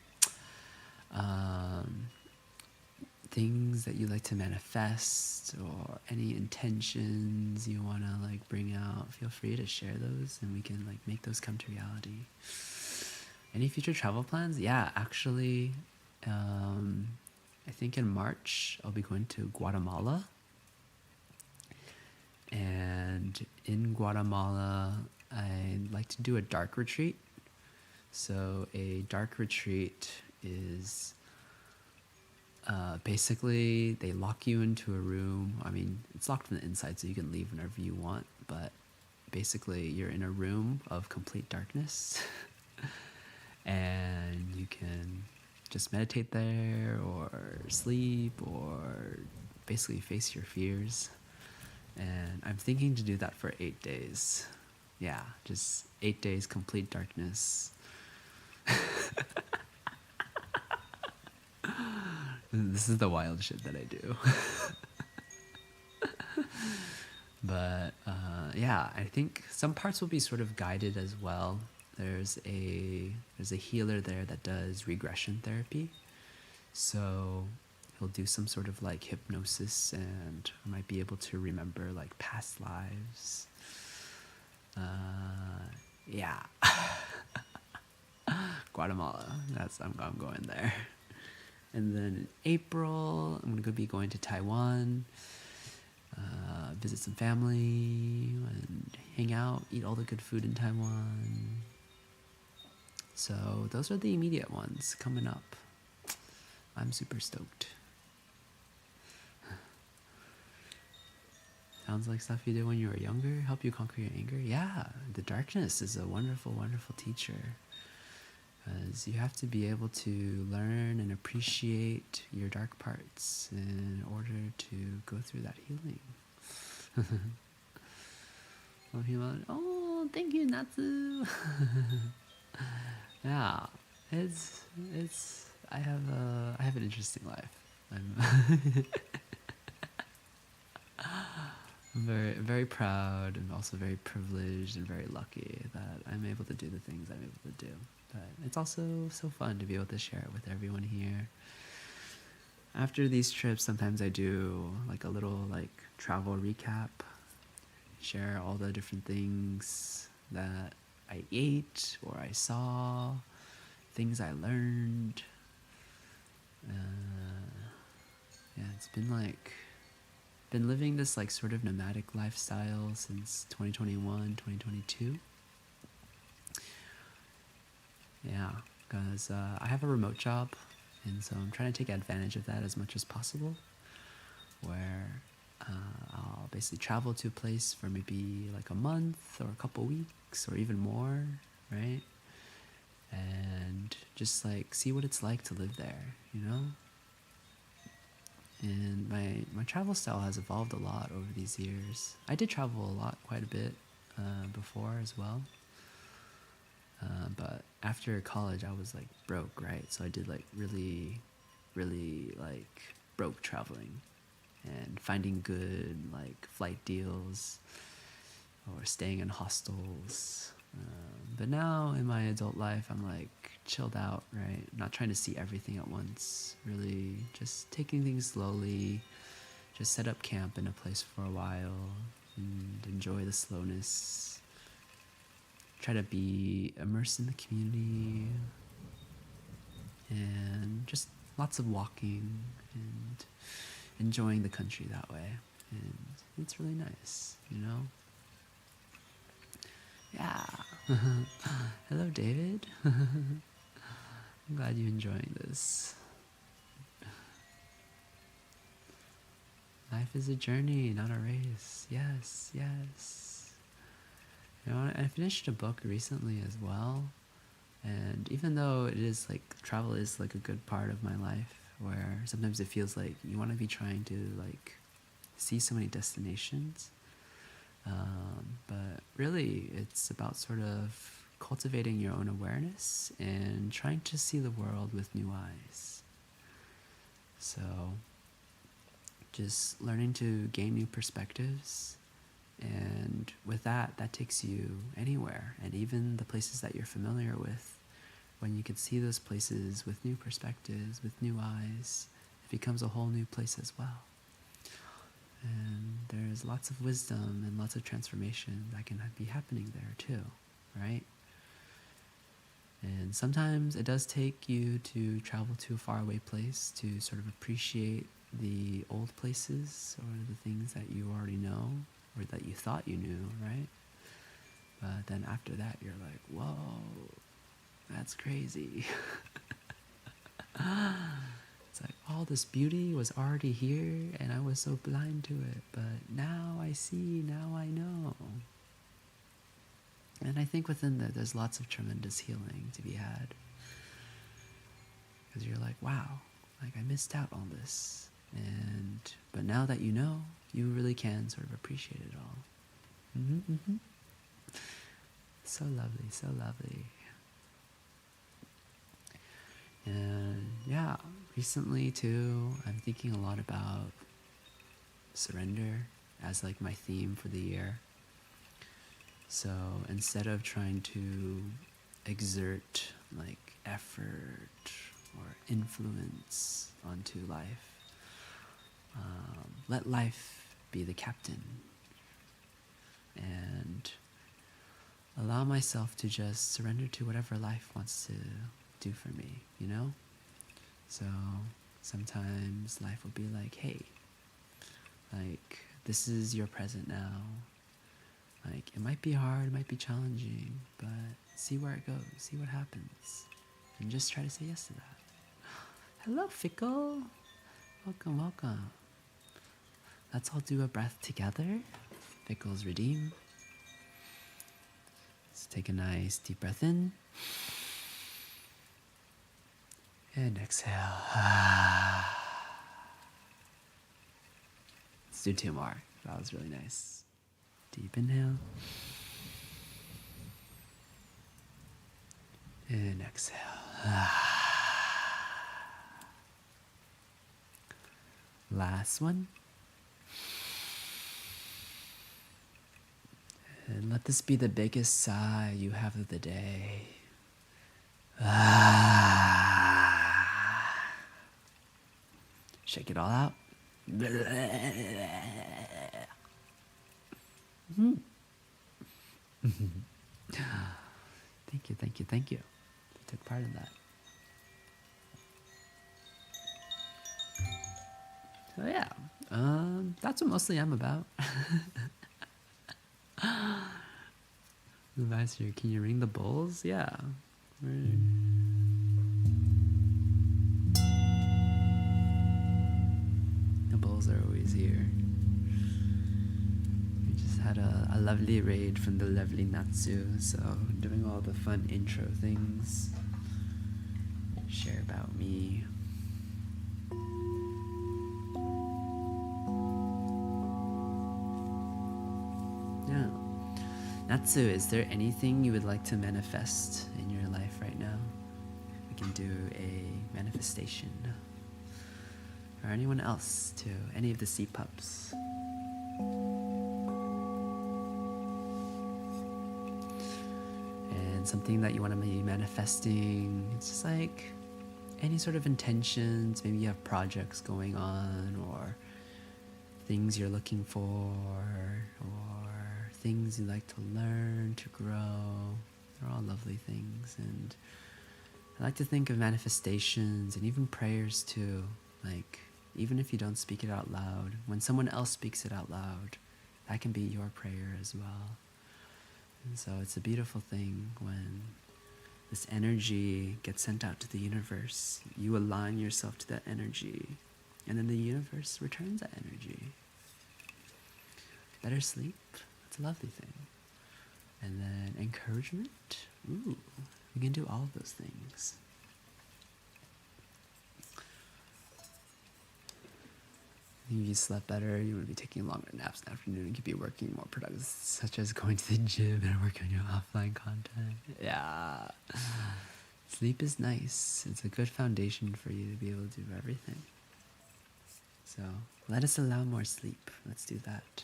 things that you like to manifest or any intentions you want to like bring out, feel free to share those and we can like make those come to reality. Any future travel plans? Yeah, actually, I think in March I'll be going to Guatemala. And in Guatemala, I'd like to do a dark retreat. So a dark retreat is basically they lock you into a room. I mean, it's locked from the inside, so you can leave whenever you want. But basically, you're in a room of complete darkness. And you can just meditate there or sleep or basically face your fears. And I'm thinking to do that for 8 days. Yeah, just 8 days complete darkness. This is the wild shit that I do. But yeah, I think some parts will be sort of guided as well. There's a healer there that does regression therapy. So he'll do some sort of like hypnosis and I might be able to remember like past lives. Yeah. Guatemala. I'm going there. And then in April, I'm gonna be going to Taiwan, visit some family, and hang out, eat all the good food in Taiwan. So those are the immediate ones coming up. I'm super stoked. Sounds like stuff you did when you were younger, help you conquer your anger. Yeah, the darkness is a wonderful, wonderful teacher. Because you have to be able to learn and appreciate your dark parts in order to go through that healing. Oh, thank you, Natsu. Yeah, I have an interesting life. I'm very, very proud and also very privileged and very lucky that I'm able to do the things I'm able to do. But it's also so fun to be able to share it with everyone here. After these trips, sometimes I do like a little like travel recap, share all the different things that I ate or I saw, things I learned. Yeah, it's been living this like sort of nomadic lifestyle since 2021, 2022. Yeah, because I have a remote job, and so I'm trying to take advantage of that as much as possible, where I'll basically travel to a place for maybe like a month or a couple weeks or even more, right? And just like see what it's like to live there, you know? And my travel style has evolved a lot over these years. I did travel a lot, quite a bit before as well. But after college, I was like broke, right? So I did like really, really like broke traveling and finding good like flight deals or staying in hostels. But now in my adult life, I'm like chilled out, right? Not trying to see everything at once. Really just taking things slowly. Just set up camp in a place for a while and enjoy the slowness. Try to be immersed in the community and just lots of walking and enjoying the country that way. And it's really nice, you know? Yeah. Hello, David. I'm glad you're enjoying this. Life is a journey, not a race. Yes, yes. You know, I finished a book recently as well. And even though it is like travel is like a good part of my life, where sometimes it feels like you want to be trying to like see so many destinations. But really, it's about sort of cultivating your own awareness and trying to see the world with new eyes. So, just learning to gain new perspectives. And with that, that takes you anywhere, and even the places that you're familiar with. When you can see those places with new perspectives, with new eyes, it becomes a whole new place as well. And there's lots of wisdom and lots of transformation that can be happening there too, right? And sometimes it does take you to travel to a faraway place to sort of appreciate the old places or the things that you already know or that you thought you knew, right? But then after that, you're like, whoa, that's crazy. It's like all this beauty was already here and I was so blind to it, but now I see, now I know. And I think within that, there's lots of tremendous healing to be had. Because you're like, wow, like I missed out on this. But now that you know, you really can sort of appreciate it all. Mm-hmm, mm-hmm. So lovely, so lovely. And yeah, recently too, I'm thinking a lot about surrender as like my theme for the year. So instead of trying to exert like effort or influence onto life, let life be the captain and allow myself to just surrender to whatever life wants to do for me, you know? So sometimes life will be like, hey, like this is your present now. Like it might be hard, it might be challenging, but see where it goes, see what happens. And just try to say yes to that. Hello, Fickle. Welcome, welcome. Let's all do a breath together. Fickle's redeem. Let's take a nice deep breath in. And exhale. Let's do two more. That was really nice. Deep inhale. And exhale. Last one. And let this be the biggest sigh you have of the day. Ah. Shake it all out. Thank you, thank you, thank you. You took part in that. So yeah, that's what mostly I'm about. Advisor, can you ring the bowls? Yeah. The bowls are always here. We just had a lovely raid from the lovely Natsu, so doing all the fun intro things. Share about me. Yeah. Natsu, is there anything you would like to manifest in your life right now? We can do a manifestation. Or anyone else too, any of the sea pups. And something that you want to be manifesting, it's just like any sort of intentions. Maybe you have projects going on, or things you're looking for, or things you like to learn, to grow. They're all lovely things. And I like to think of manifestations and even prayers too. Like, even if you don't speak it out loud, when someone else speaks it out loud, that can be your prayer as well. And so it's a beautiful thing when this energy gets sent out to the universe. You align yourself to that energy, and then the universe returns that energy. Better sleep, that's a lovely thing. And then encouragement, ooh, we can do all of those things. If you slept better, you would be taking longer naps in the afternoon. You could be working more productive, such as going to the gym and working on your offline content. Yeah. Sleep is nice. It's a good foundation for you to be able to do everything. So let us allow more sleep. Let's do that.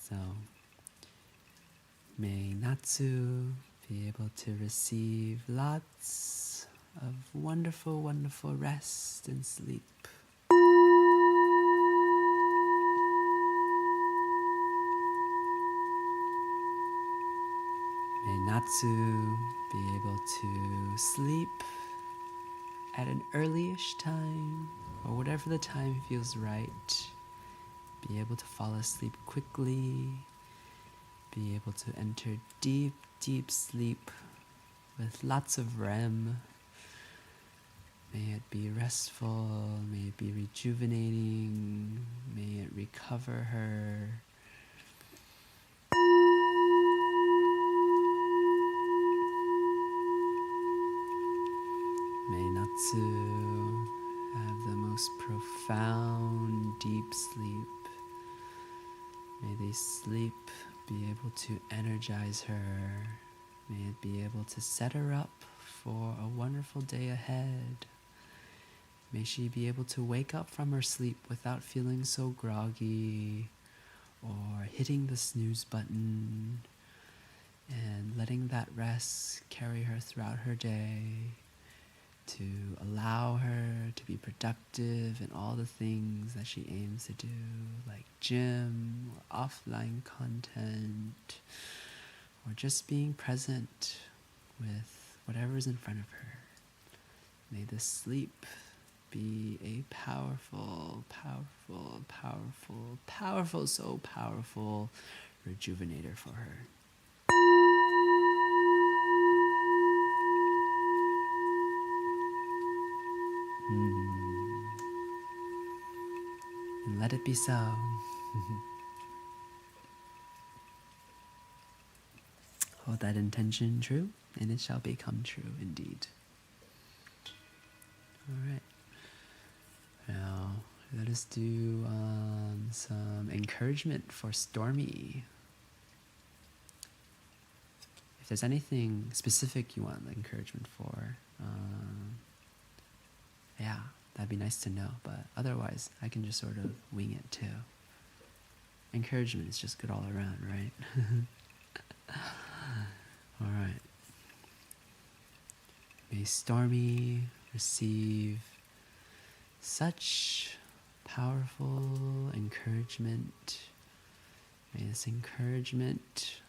So may Natsu be able to receive lots of wonderful, wonderful rest and sleep. May Natsu be able to sleep at an early-ish time, or whatever the time feels right. Be able to fall asleep quickly. Be able to enter deep, deep sleep with lots of REM. May it be restful, may it be rejuvenating, may it recover her. May Natsu have the most profound, deep sleep. May this sleep be able to energize her. May it be able to set her up for a wonderful day ahead. May she be able to wake up from her sleep without feeling so groggy or hitting the snooze button, and letting that rest carry her throughout her day to allow her to be productive in all the things that she aims to do, like gym or offline content, or just being present with whatever is in front of her. May this sleep be a powerful, powerful, powerful, powerful, so powerful rejuvenator for her. And let it be so. Hold that intention true, and it shall become true indeed. Alright. Now, let us do some encouragement for Stormy. If there's anything specific you want like encouragement for, yeah, that'd be nice to know. But otherwise, I can just sort of wing it too. Encouragement is just good all around, right? All right. May Stormy receive such powerful encouragement. May this encouragement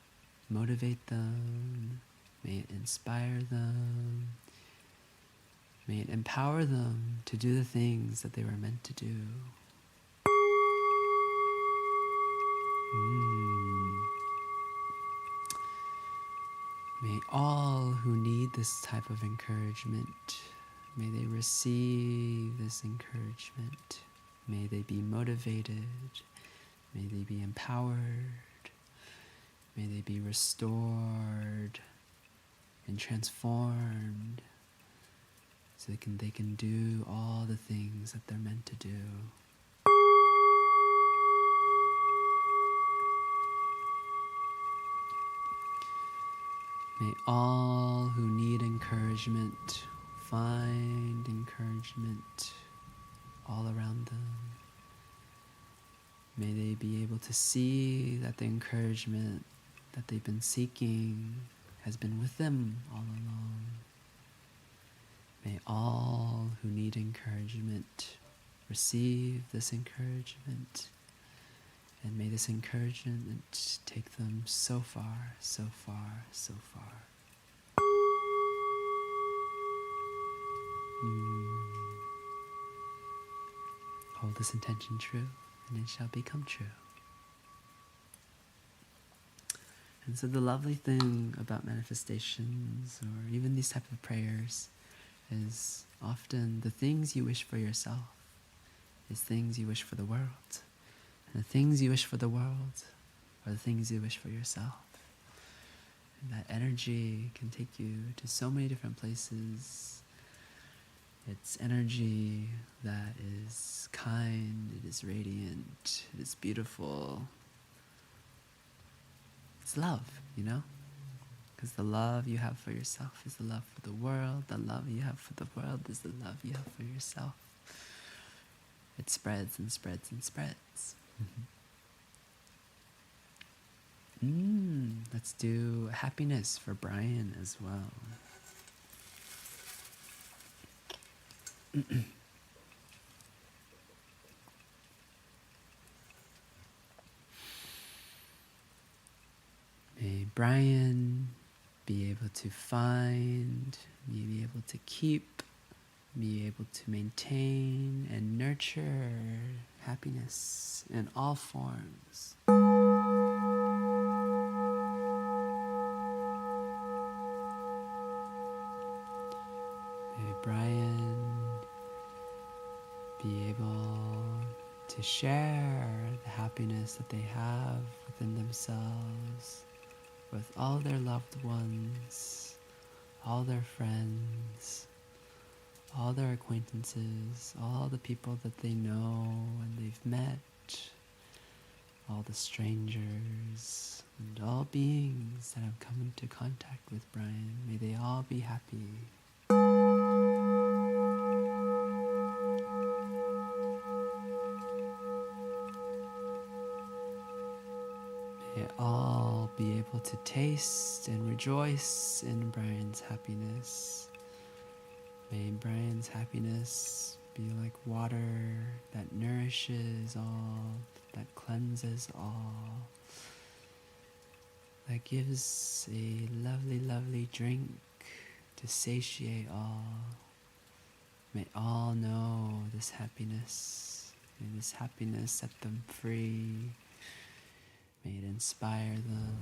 motivate them. May it inspire them. May it empower them to do the things that they were meant to do. May all who need this type of encouragement, may they receive this encouragement. May they be motivated. May they be empowered. May they be restored and transformed so they can do all the things that they're meant to do. May all who need encouragement find encouragement all around them. May they be able to see that the encouragement that they've been seeking has been with them all along. May all who need encouragement receive this encouragement, and may this encouragement take them so far, so far, so far. Hold this intention true, and it shall become true. And so the lovely thing about manifestations, or even these type of prayers, is often the things you wish for yourself is things you wish for the world. And the things you wish for the world are the things you wish for yourself. And that energy can take you to so many different places. It's energy that is kind, it is radiant, it is beautiful. It's love, you know? Because the love you have for yourself is the love for the world. The love you have for the world is the love you have for yourself. It spreads and spreads and spreads. Let's do happiness for Brian as well. May Brian be able to find, be able to keep, be able to maintain and nurture happiness in all forms. May Brian be able to share the happiness that they have within themselves with all their loved ones, all their friends, all their acquaintances, all the people that they know and they've met, all the strangers, and all beings that have come into contact with Brian. May they all be happy. May all be able to taste and rejoice in Brian's happiness. May Brian's happiness be like water that nourishes all, that cleanses all, that gives a lovely, lovely drink to satiate all. May all know this happiness. May this happiness set them free. May it inspire them.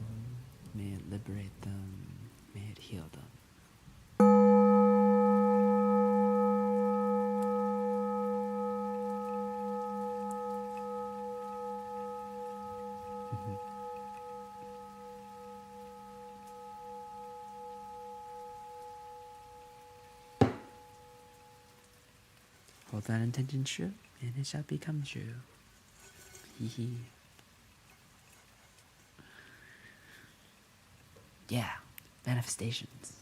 May it liberate them. May it heal them. Hold that intention true, and it shall become true. Hee hee. Yeah, manifestations.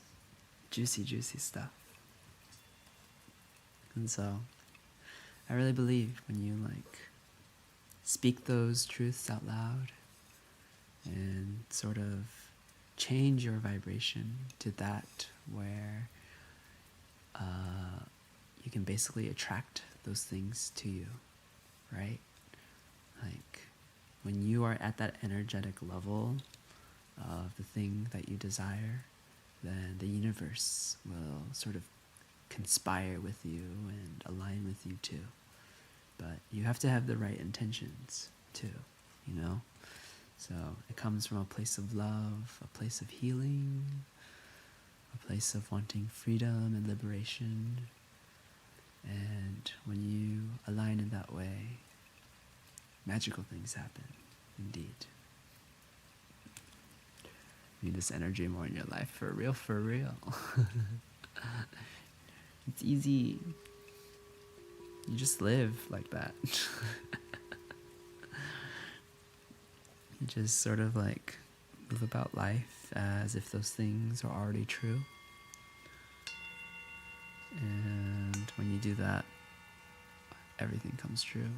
Juicy, juicy stuff. And so, I really believe when you speak those truths out loud and sort of change your vibration to that where you can basically attract those things to you, right? Like when you are at that energetic level of the thing that you desire, then the universe will sort of conspire with you and align with you too. But you have to have the right intentions too, you know? So it comes from a place of love, a place of healing, a place of wanting freedom and liberation. And when you align in that way, magical things happen, indeed. You need this energy more in your life, for real, for real. It's easy. You just live like that. You just sort of move about life as if those things are already true. And when you do that, everything comes true.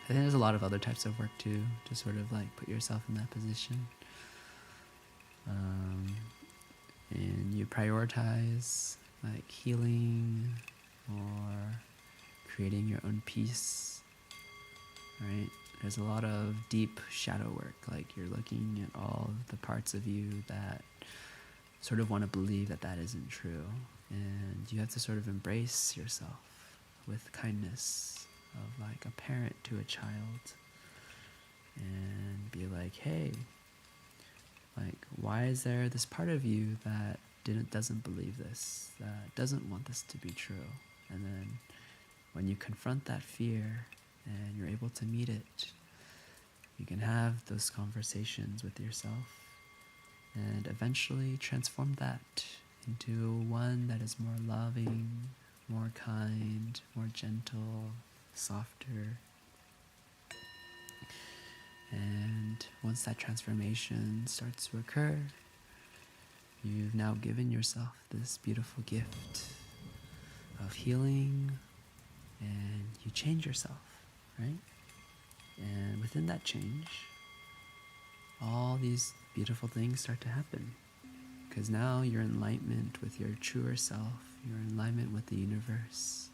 I think there's a lot of other types of work too, to sort of put yourself in that position. And you prioritize healing or creating your own peace, right? There's a lot of deep shadow work, you're looking at all of the parts of you that sort of want to believe that that isn't true. And you have to sort of embrace yourself with kindness of a parent to a child and be like, hey, why is there this part of you that doesn't believe this, that doesn't want this to be true? And then when you confront that fear and you're able to meet it, you can have those conversations with yourself and eventually transform that into one that is more loving, more kind, more gentle, softer. And once that transformation starts to occur, you've now given yourself this beautiful gift of healing, and you change yourself, right? And within that change, all these beautiful things start to happen. Because now you're in alignment with your truer self, you're in alignment with the universe,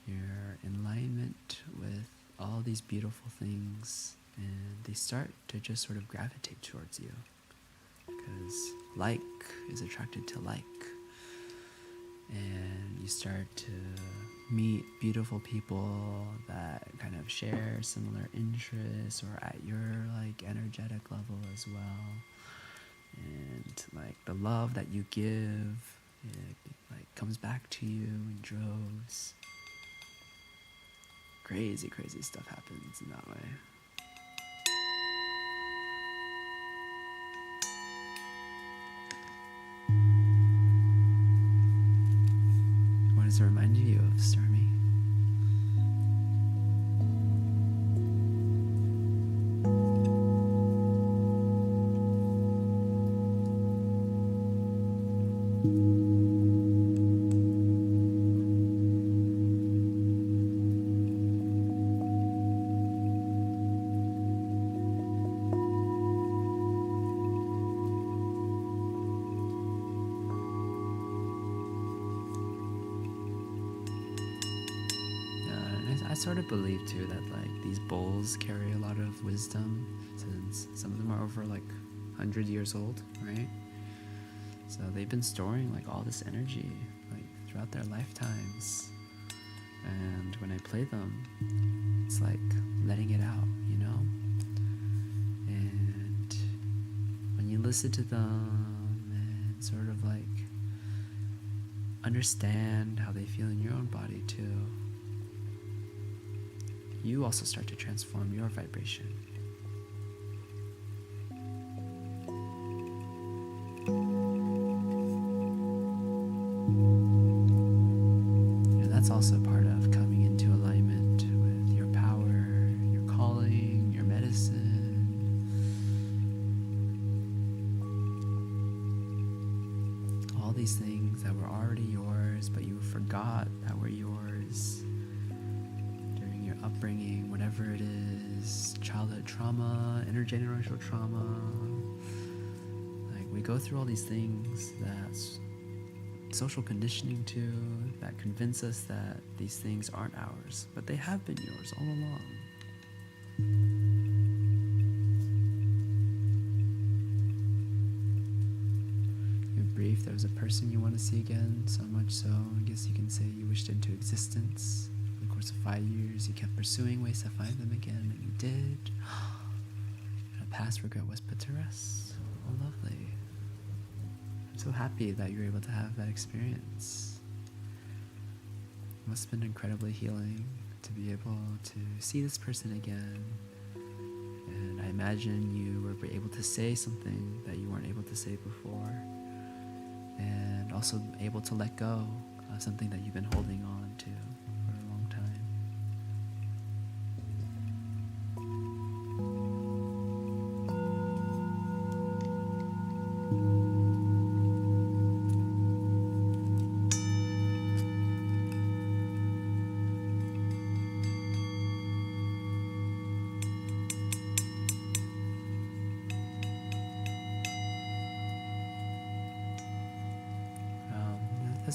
you're in alignment with all these beautiful things, and they start to just sort of gravitate towards you. Because like is attracted to like. And you start to meet beautiful people that kind of share similar interests or at your energetic level as well. And the love that you give, it comes back to you in droves. Crazy, crazy stuff happens in that way. What does it remind you of, Stormy? I sort of believe too that these bowls carry a lot of wisdom, since some of them are over 100 years old, right? So they've been storing all this energy throughout their lifetimes. And when I play them, it's letting it out, you know? And when you listen to them and sort of understand how they feel in your own body too, you also start to transform your vibration. And that's also part of coming into alignment with your power, your calling, your medicine. these things that were already yours, but you forgot that were yours during your upbringing, whatever it is, childhood trauma, intergenerational trauma. Like, we go through all these things that's social conditioning too, that convince us that these things aren't ours, but they have been yours all along. Brief, there was a person you want to see again, so much so, I guess you can say you wished into existence. For the course of 5 years, you kept pursuing ways to find them again, and you did. And a past regret was put to rest. Oh, lovely. I'm so happy that you were able to have that experience. It must have been incredibly healing to be able to see this person again. And I imagine you were able to say something that you weren't able to say before. And also able to let go of something that you've been holding on to for a long time.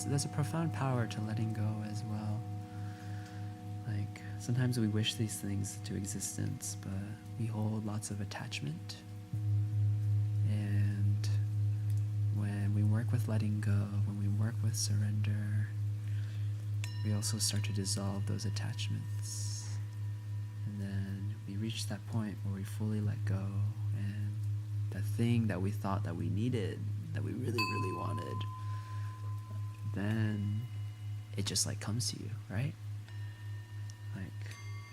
There's a profound power to letting go as well. Like, sometimes we wish these things to existence, but we hold lots of attachment. And when we work with letting go, when we work with surrender, we also start to dissolve those attachments. And then we reach that point where we fully let go, and the thing that we thought that we needed, that we really, really wanted, then it just like comes to you, right? Like,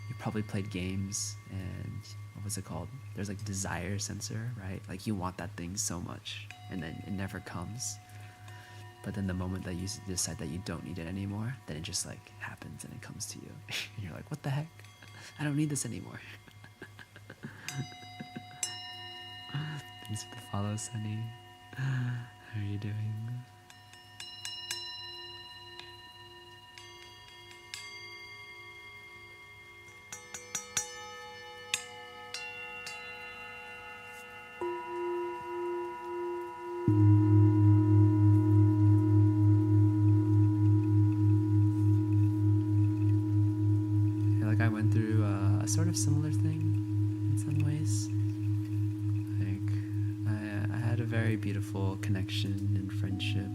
you probably played games, and what was it called? There's like desire sensor, right? Like, you want that thing so much, and then it never comes. But then the moment that you decide that you don't need it anymore, then it just like happens and it comes to you. And you're like, what the heck? I don't need this anymore. Thanks for the follow, Sunny. How are you doing? I went through a sort of similar thing in some ways. Like, I had a very beautiful connection and friendship,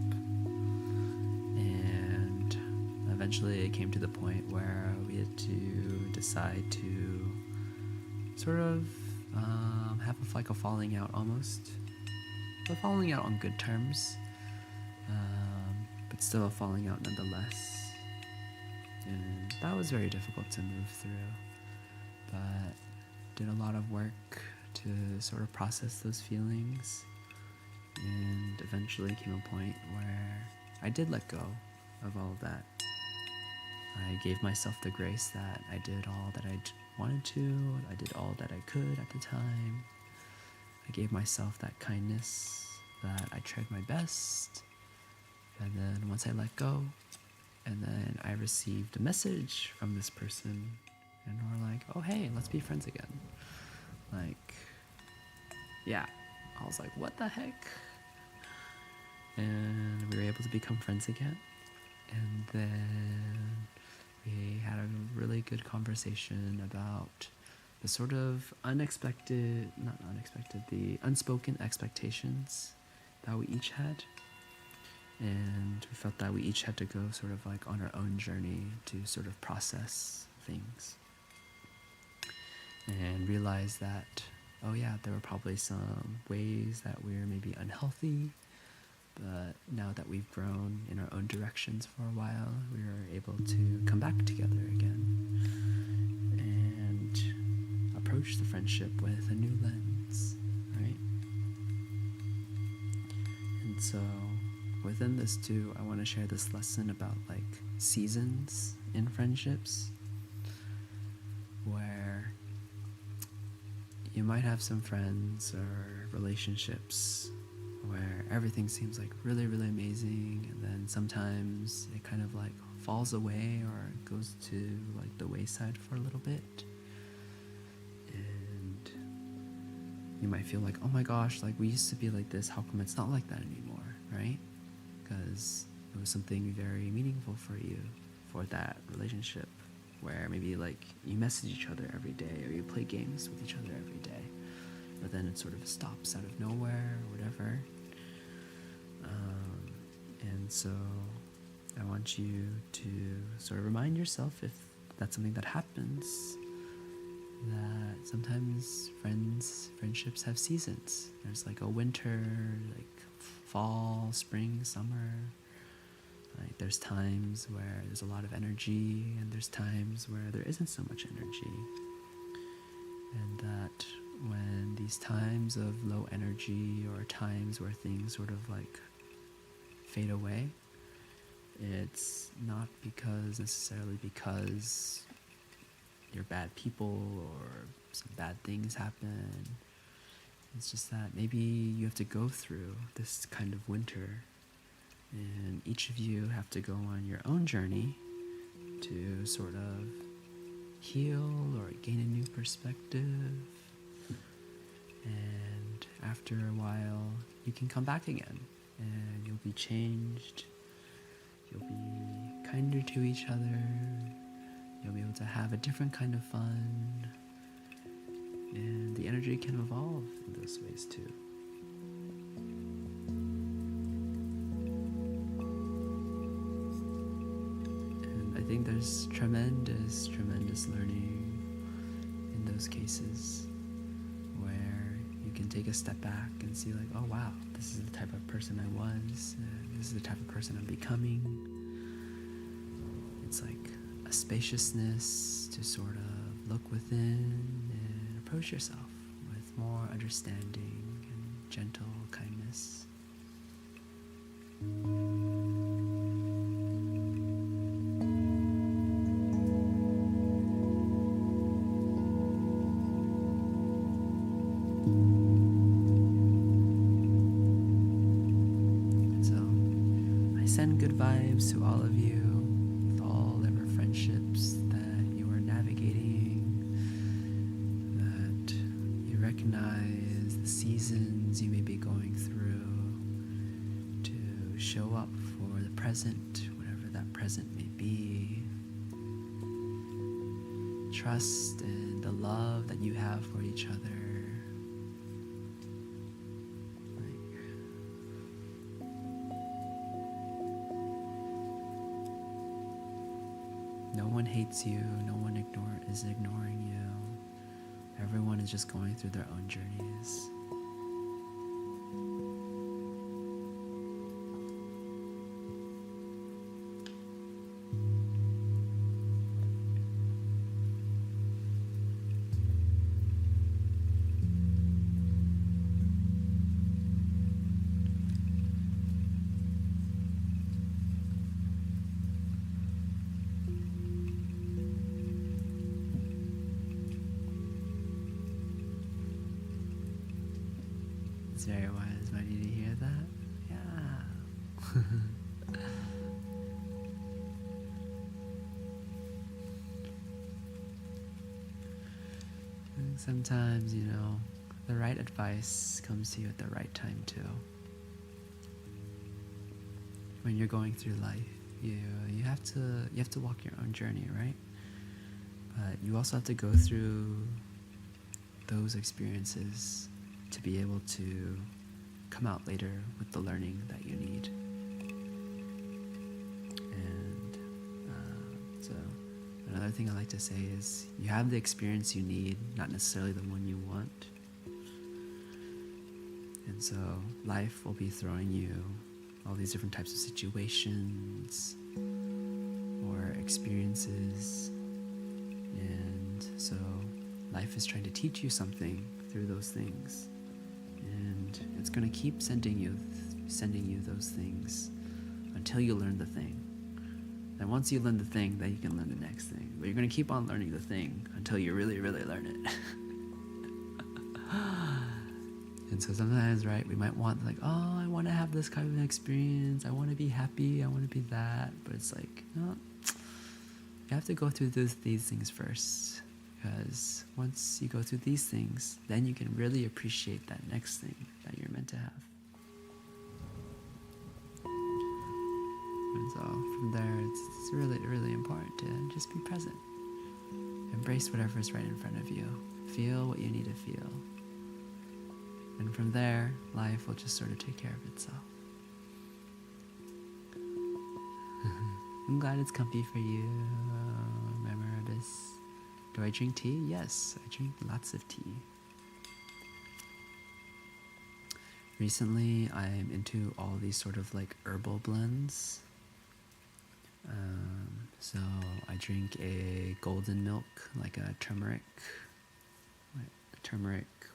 and eventually it came to the point where we had to decide to sort of have like a falling out almost, but falling out on good terms, but still a falling out nonetheless. And that was very difficult to move through, but did a lot of work to sort of process those feelings, and eventually came a point where I did let go of all of that. I gave myself the grace that I did all that I wanted to, I did all that I could at the time. I gave myself that kindness that I tried my best, and then once I let go, and then I received a message from this person, and we're like, oh hey, let's be friends again. Like, yeah, I was like, what the heck? And we were able to become friends again. And then we had a really good conversation about the sort of the unspoken expectations that we each had. And we felt that we each had to go sort of like on our own journey to sort of process things. And realize that, oh yeah, there were probably some ways that we were maybe unhealthy, but now that we've grown in our own directions for a while, we were able to come back together again and approach the friendship with a new lens, right? And so within this too, I want to share this lesson about like seasons in friendships, where you might have some friends or relationships where everything seems like really, really amazing, and then sometimes it kind of like falls away or goes to like the wayside for a little bit. And you might feel like, oh my gosh, like we used to be like this, how come it's not like that anymore, right? Because it was something very meaningful for you, for that relationship, where maybe like you message each other every day or you play games with each other every day, but then it sort of stops out of nowhere or whatever. And so I want you to sort of remind yourself, if that's something that happens, that sometimes friendships have seasons. There's like a winter, like fall, spring, summer. Like there's times where there's a lot of energy, and there's times where there isn't so much energy. And that when these times of low energy, or times where things sort of like fade away, it's not necessarily because you're bad people or some bad things happen. It's just that maybe you have to go through this kind of winter, and each of you have to go on your own journey to sort of heal or gain a new perspective. And after a while, you can come back again, and you'll be changed. You'll be kinder to each other. You'll be able to have a different kind of fun. And the energy can evolve in those ways too. And I think there's tremendous learning in those cases, where you can take a step back and see like, oh wow, this is the type of person I was, and this is the type of person I'm becoming. It's like a spaciousness to sort of look within and approach yourself with more understanding and gentle kindness. So I send good vibes to all of you, with all ever friendships that you are navigating, that you recognize the seasons you may be going through, to show up for the present, whatever that present may be. Trust in the love that you have for each other. No one hates you, no one is ignoring you. Everyone is just going through their own journeys. It's very wise of you to hear that. Yeah. And sometimes, the right advice comes to you at the right time too. When you're going through life, you have to walk your own journey, right? But you also have to go through those experiences to be able to come out later with the learning that you need. And so another thing I like to say is, you have the experience you need, not necessarily the one you want. And so life will be throwing you all these different types of situations or experiences. And so life is trying to teach you something through those things. And it's going to keep sending you those things until you learn the thing. And once you learn the thing, then you can learn the next thing. But you're going to keep on learning the thing until you really, really learn it. And so sometimes, right, we might want like, oh, I want to have this kind of experience. I want to be happy. I want to be that. But it's like, no, you have to go through these things first. Because once you go through these things, then you can really appreciate that next thing that you're meant to have. And so from there, it's really, really important to just be present. Embrace whatever is right in front of you. Feel what you need to feel. And from there, life will just sort of take care of itself. I'm glad it's comfy for you, Memoribus. Do I drink tea? Yes, I drink lots of tea. Recently, I'm into all these sort of like herbal blends. So I drink a golden milk, like a turmeric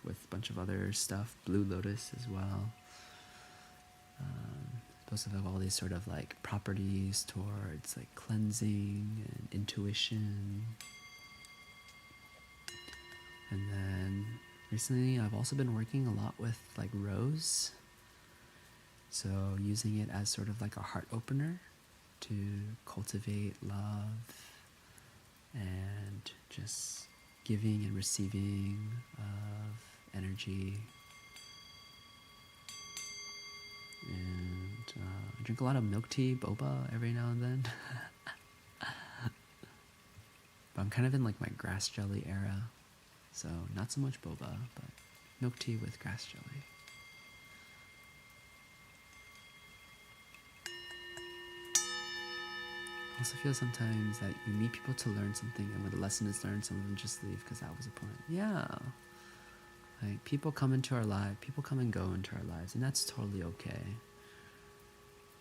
with a bunch of other stuff, blue lotus as well. Supposed to have all these sort of like properties towards like cleansing and intuition. And then recently I've also been working a lot with like rose. So using it as sort of like a heart opener to cultivate love and just giving and receiving of energy. And I drink a lot of milk tea, boba, every now and then. But I'm kind of in like my grass jelly era. So not so much boba, but milk tea with grass jelly. I also feel sometimes that you meet people to learn something, and when the lesson is learned, some of them just leave because that was the point. Yeah. Like, people come into our lives, people come and go into our lives, and that's totally okay.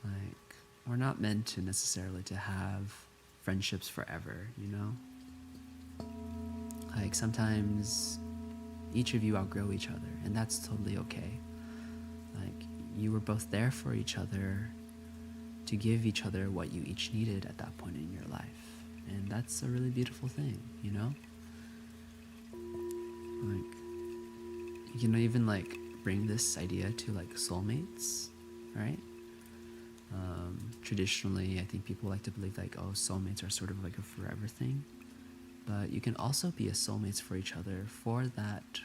Like, we're not meant to necessarily to have friendships forever, you know? Like, sometimes each of you outgrow each other, and that's totally okay. Like, you were both there for each other to give each other what you each needed at that point in your life. And that's a really beautiful thing, you know? Like, you can even like bring this idea to like soulmates, right? Traditionally, I think people like to believe like, oh, soulmates are sort of like a forever thing. But you can also be a soulmates for each other for that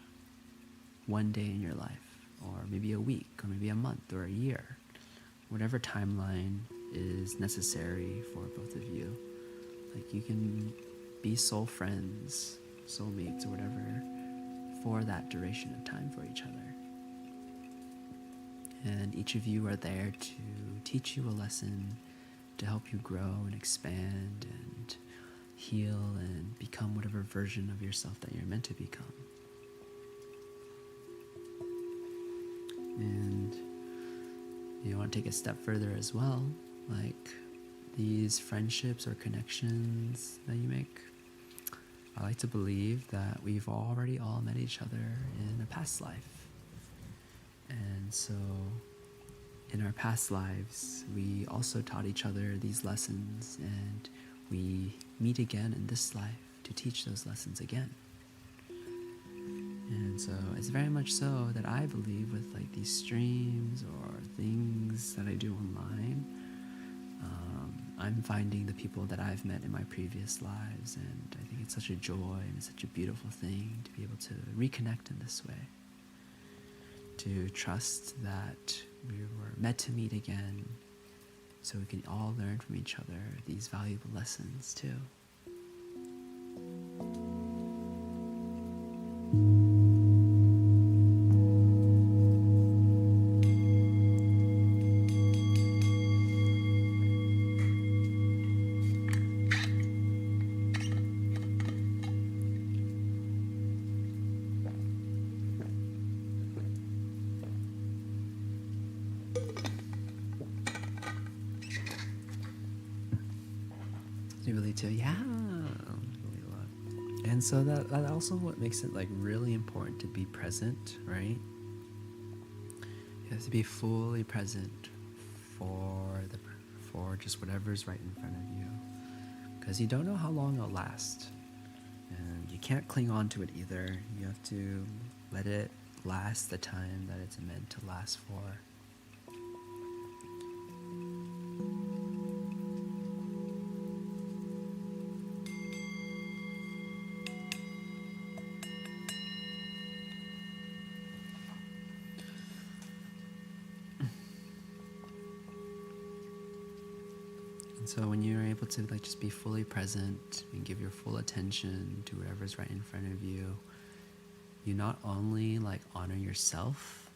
one day in your life, or maybe a week, or maybe a month, or a year. Whatever timeline is necessary for both of you. Like, you can be soul friends, soulmates, or whatever, for that duration of time for each other. And each of you are there to teach you a lesson, to help you grow and expand and heal and become whatever version of yourself that you're meant to become. And you want to take a step further as well, like these friendships or connections that you make. I like to believe that we've already all met each other in a past life. And so in our past lives, we also taught each other these lessons, and we meet again in this life to teach those lessons again. And so it's very much so that I believe with like these streams or things that I do online, I'm finding the people that I've met in my previous lives, and I think it's such a joy and it's such a beautiful thing to be able to reconnect in this way, to trust that we were meant to meet again so we can all learn from each other these valuable lessons too. Really too, yeah. Really love. And so that also what makes it like really important to be present, right? You have to be fully present for just whatever's right in front of you, because you don't know how long it'll last, and you can't cling on to it either. You have to let it last the time that it's meant to last for. And so when you're able to like just be fully present and give your full attention to whatever's right in front of you, you not only like honor yourself,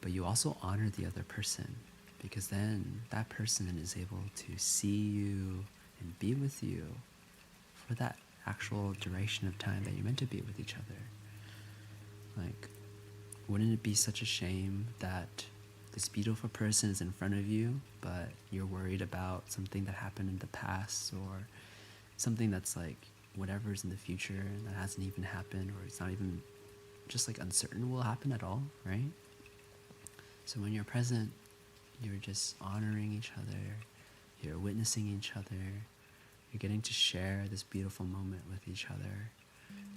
but you also honor the other person, because then that person is able to see you and be with you for that actual duration of time that you're meant to be with each other. Like, wouldn't it be such a shame that this beautiful person is in front of you, but you're worried about something that happened in the past, or something that's like whatever's in the future that hasn't even happened, or it's not even just like uncertain will happen at all, right? So when you're present, you're just honoring each other, you're witnessing each other, you're getting to share this beautiful moment with each other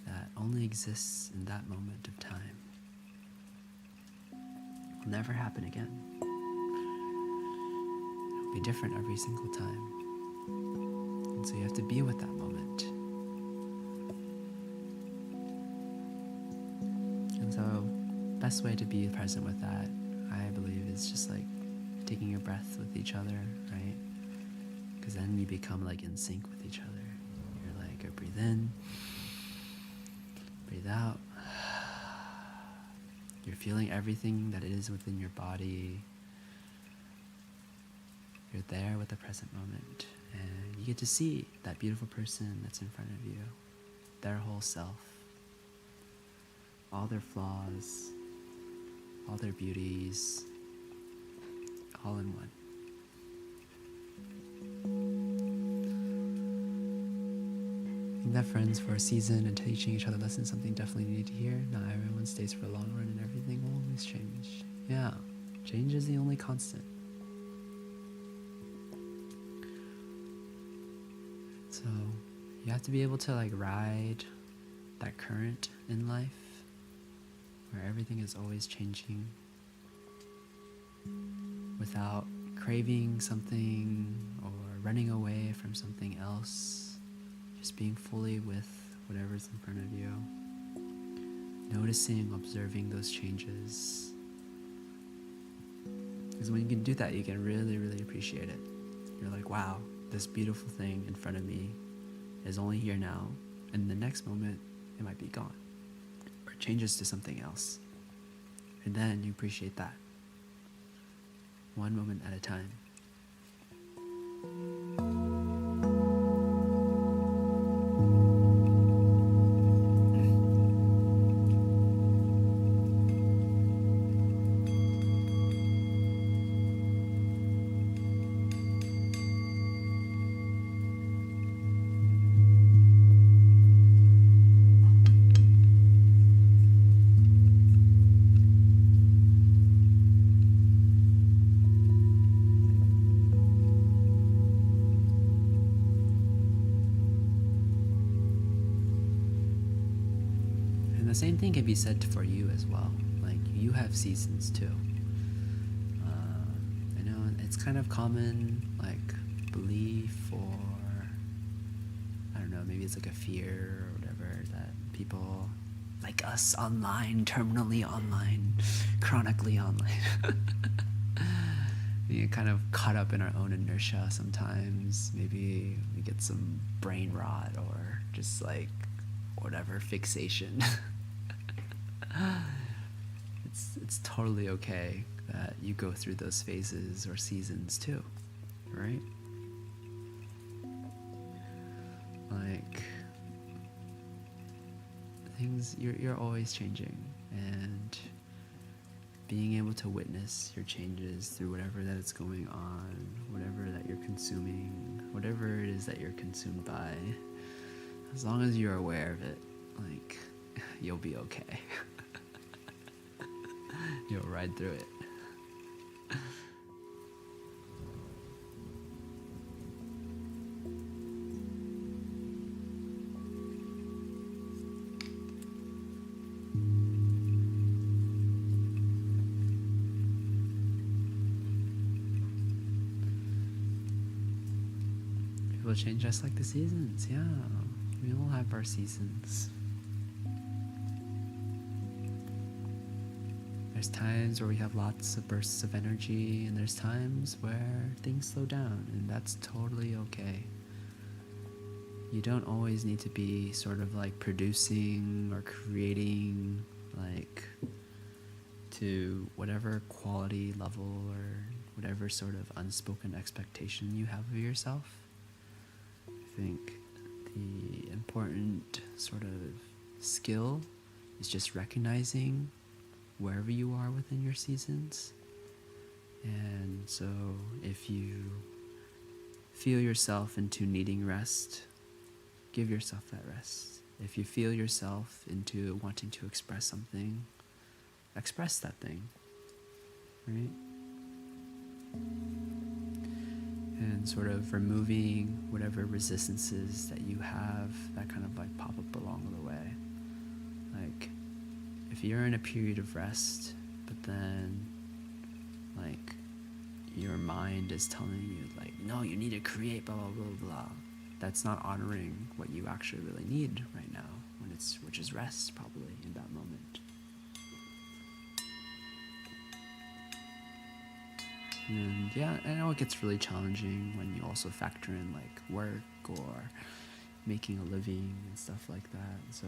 that only exists in that moment of time. Will never happen again. It'll be different every single time. And so you have to be with that moment. And so best way to be present with that, I believe, is just like taking a breath with each other, right? Because then you become like in sync with each other. You're like, I breathe in, breathe out. You're feeling everything that is within your body. You're there with the present moment, and you get to see that beautiful person that's in front of you, their whole self, all their flaws, all their beauties, all in one. Being that friends for a season and teaching each other lessons, something definitely you need to hear. Not everyone stays for a long run, and everything will always change. Yeah, change is the only constant. So you have to be able to like ride that current in life where everything is always changing without craving something or running away from something else. Just being fully with whatever's in front of you. Noticing, observing those changes. Because when you can do that, you can really, really appreciate it. You're like, wow, this beautiful thing in front of me is only here now. And in the next moment, it might be gone. Or it changes to something else. And then you appreciate that. One moment at a time. The same thing can be said for you as well. Like, you have seasons too. I know it's kind of common, like, belief, or I don't know, maybe it's like a fear or whatever, that people like us online, terminally online, chronically online, we get kind of caught up in our own inertia sometimes. Maybe we get some brain rot or just like whatever fixation. It's totally okay that you go through those phases or seasons too, right? Like, things, you're always changing, and being able to witness your changes through whatever that is going on, whatever that you're consuming, whatever it is that you're consumed by, as long as you're aware of it, like, you'll be okay. You'll ride through it. will change just like the seasons. Yeah, we all have our seasons. There's times where we have lots of bursts of energy, and there's times where things slow down, and that's totally okay. You don't always need to be sort of like producing or creating like to whatever quality level or whatever sort of unspoken expectation you have of yourself. I think the important sort of skill is just recognizing wherever you are within your seasons. And so if you feel yourself into needing rest, give yourself that rest. If you feel yourself into wanting to express something, express that thing, right? And sort of removing whatever resistances that you have that kind of like pop up along the way. Like, if you're in a period of rest, but then like your mind is telling you like, no, you need to create blah blah blah blah, that's not honoring what you actually really need right now, which is rest, probably in that moment. And yeah, I know it gets really challenging when you also factor in like work or making a living and stuff like that. So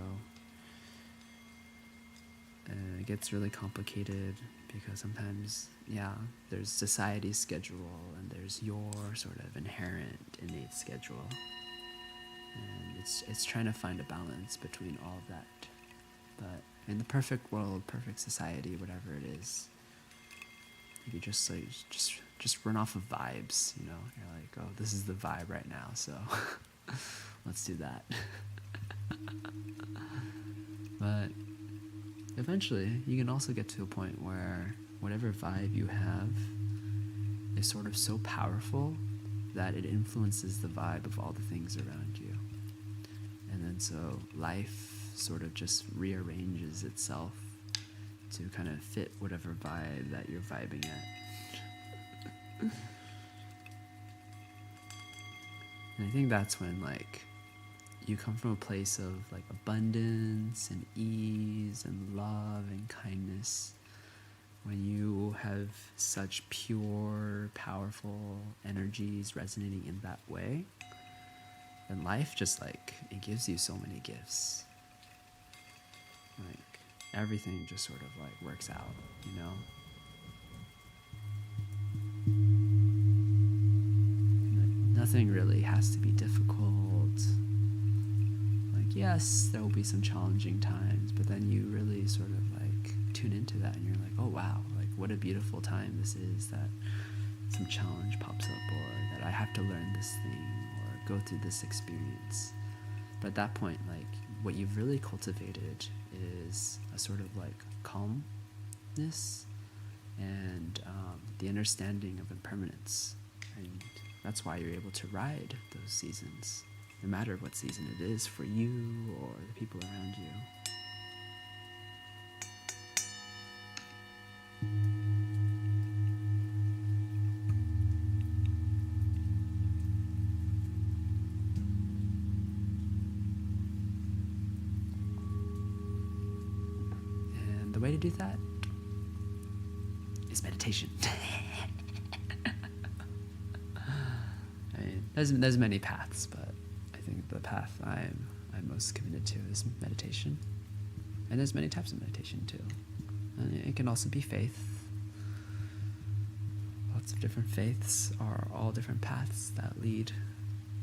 it gets really complicated because sometimes, yeah, there's society's schedule and there's your sort of inherent innate schedule. And it's trying to find a balance between all of that. But in the perfect world, perfect society, whatever it is, you could just like just run off of vibes, you know. You're like, oh, this is the vibe right now, so let's do that. But eventually, you can also get to a point where whatever vibe you have is sort of so powerful that it influences the vibe of all the things around you. And then so life sort of just rearranges itself to kind of fit whatever vibe that you're vibing at. And I think that's when like you come from a place of like abundance and ease and love and kindness. When you have such pure, powerful energies resonating in that way, then life just like, it gives you so many gifts. Like everything just sort of like works out, you know? Like, nothing really has to be difficult. Like, yes, there will be some challenging times, but then you really sort of like tune into that and you're like, oh wow, like what a beautiful time this is that some challenge pops up, or that I have to learn this thing or go through this experience. But at that point, like what you've really cultivated is a sort of like calmness and the understanding of impermanence. And that's why you're able to ride those seasons, no matter what season it is for you or the people around you. And the way to do that is meditation. I mean, there's many paths, but I think the path I'm most committed to is meditation. And there's many types of meditation too. And it can also be faith. Lots of different faiths are all different paths that lead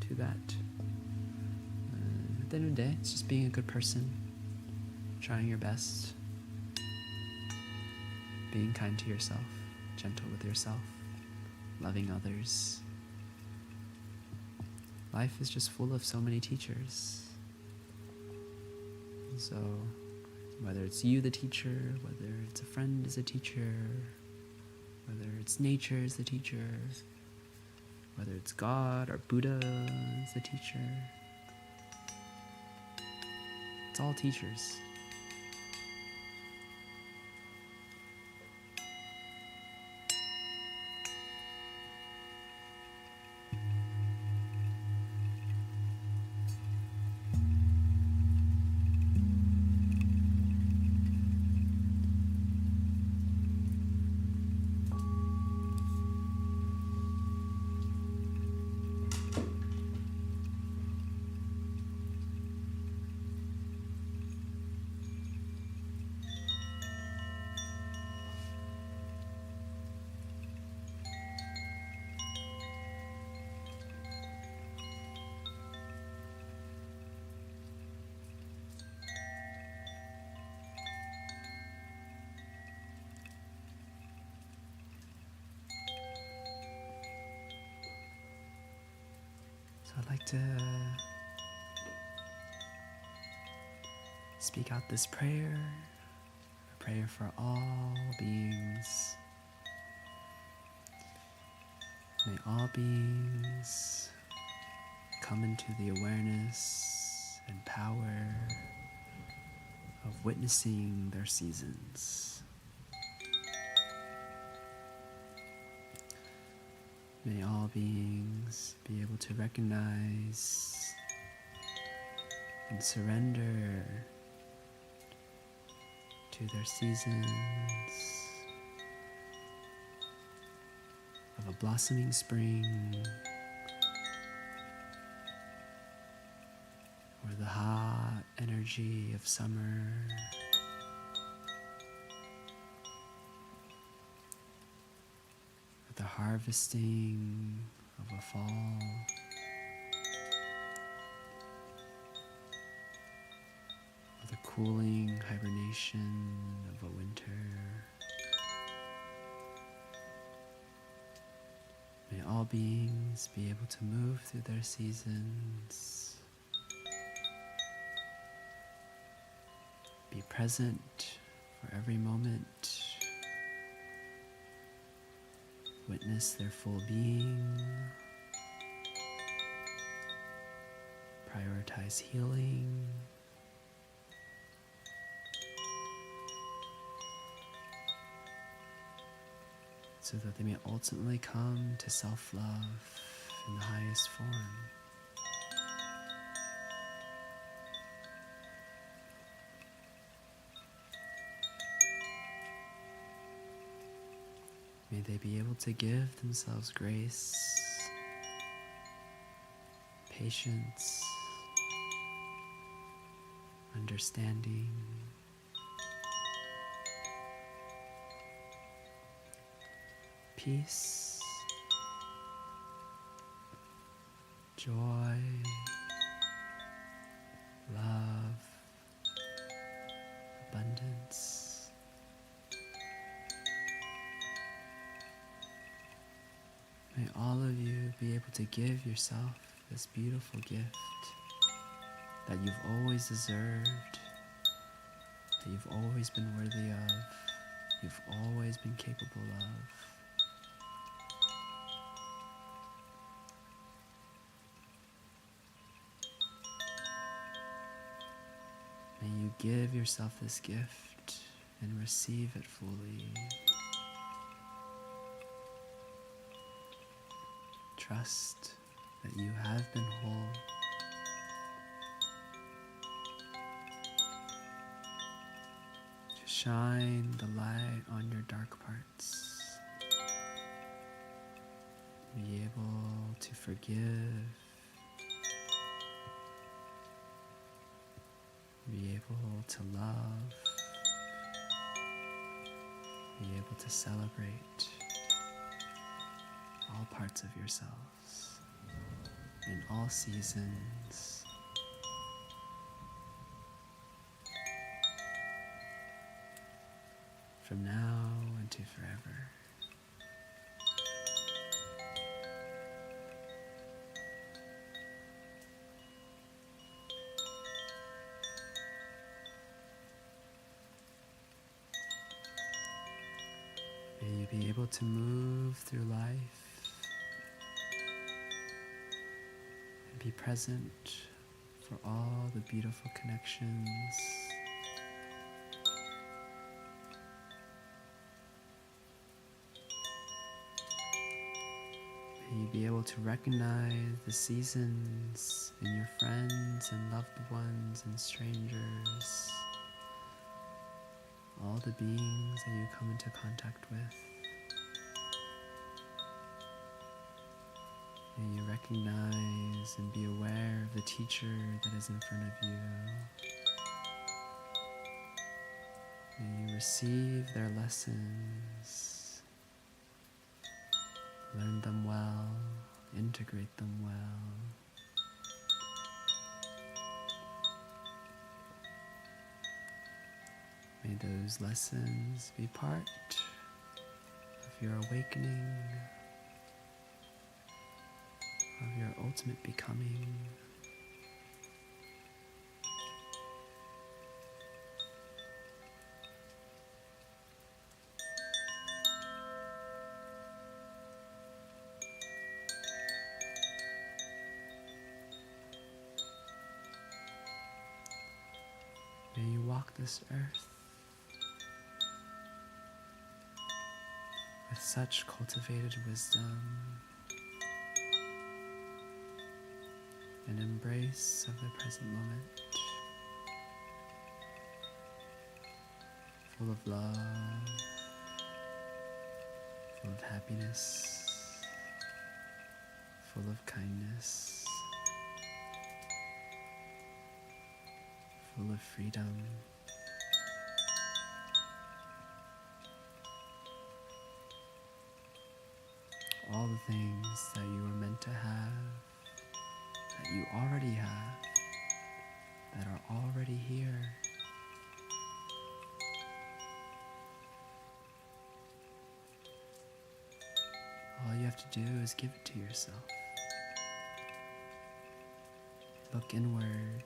to that. At the end of the day, it's just being a good person, trying your best, being kind to yourself, gentle with yourself, loving others. Life is just full of so many teachers. So whether it's you the teacher, whether it's a friend as a teacher, whether it's nature as the teacher, whether it's God or Buddha as the teacher, it's all teachers. I'd like to speak out this prayer, a prayer for all beings. May all beings come into the awareness and power of witnessing their seasons. May all beings be able to recognize and surrender to their seasons of a blossoming spring, or the hot energy of summer, or the harvesting of a fall, or the cooling hibernation of a winter. May all beings be able to move through their seasons, be present for every moment, witness their full being, prioritize healing, so that they may ultimately come to self-love in the highest form. May they be able to give themselves grace, patience, understanding, peace, joy, love, abundance. May all of you be able to give yourself this beautiful gift that you've always deserved, that you've always been worthy of, you've always been capable of. May you give yourself this gift and receive it fully. Trust that you have been whole. To shine the light on your dark parts. Be able to forgive. Be able to love. Be able to celebrate all parts of yourselves in all seasons. From now into forever. May you be able to move through life and be present for all the beautiful connections, may you be able to recognize the seasons in your friends and loved ones and strangers, all the beings that you come into contact with. May you recognize and be aware of the teacher that is in front of you. May you receive their lessons, learn them well, integrate them well. May those lessons be part of your awakening, of your ultimate becoming. May you walk this earth with such cultivated wisdom and embrace of the present moment, full of love, full of happiness, full of kindness, full of freedom. All the things that you were meant to have, that you already have, that are already here. All you have to do is give it to yourself. Look inward.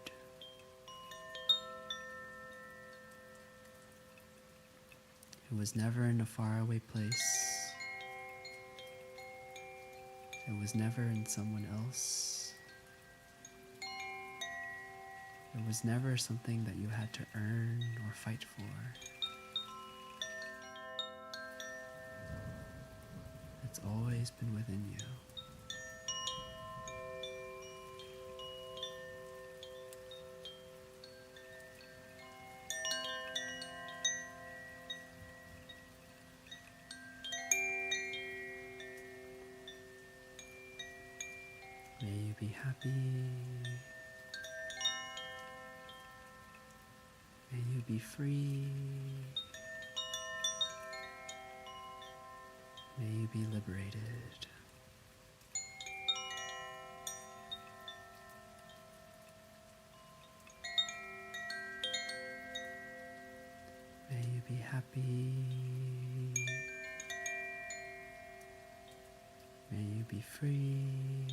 It was never in a faraway place. It was never in someone else. It was never something that you had to earn or fight for. It's always been within you. May you be happy. May you be free. May you be liberated. May you be happy. May you be free.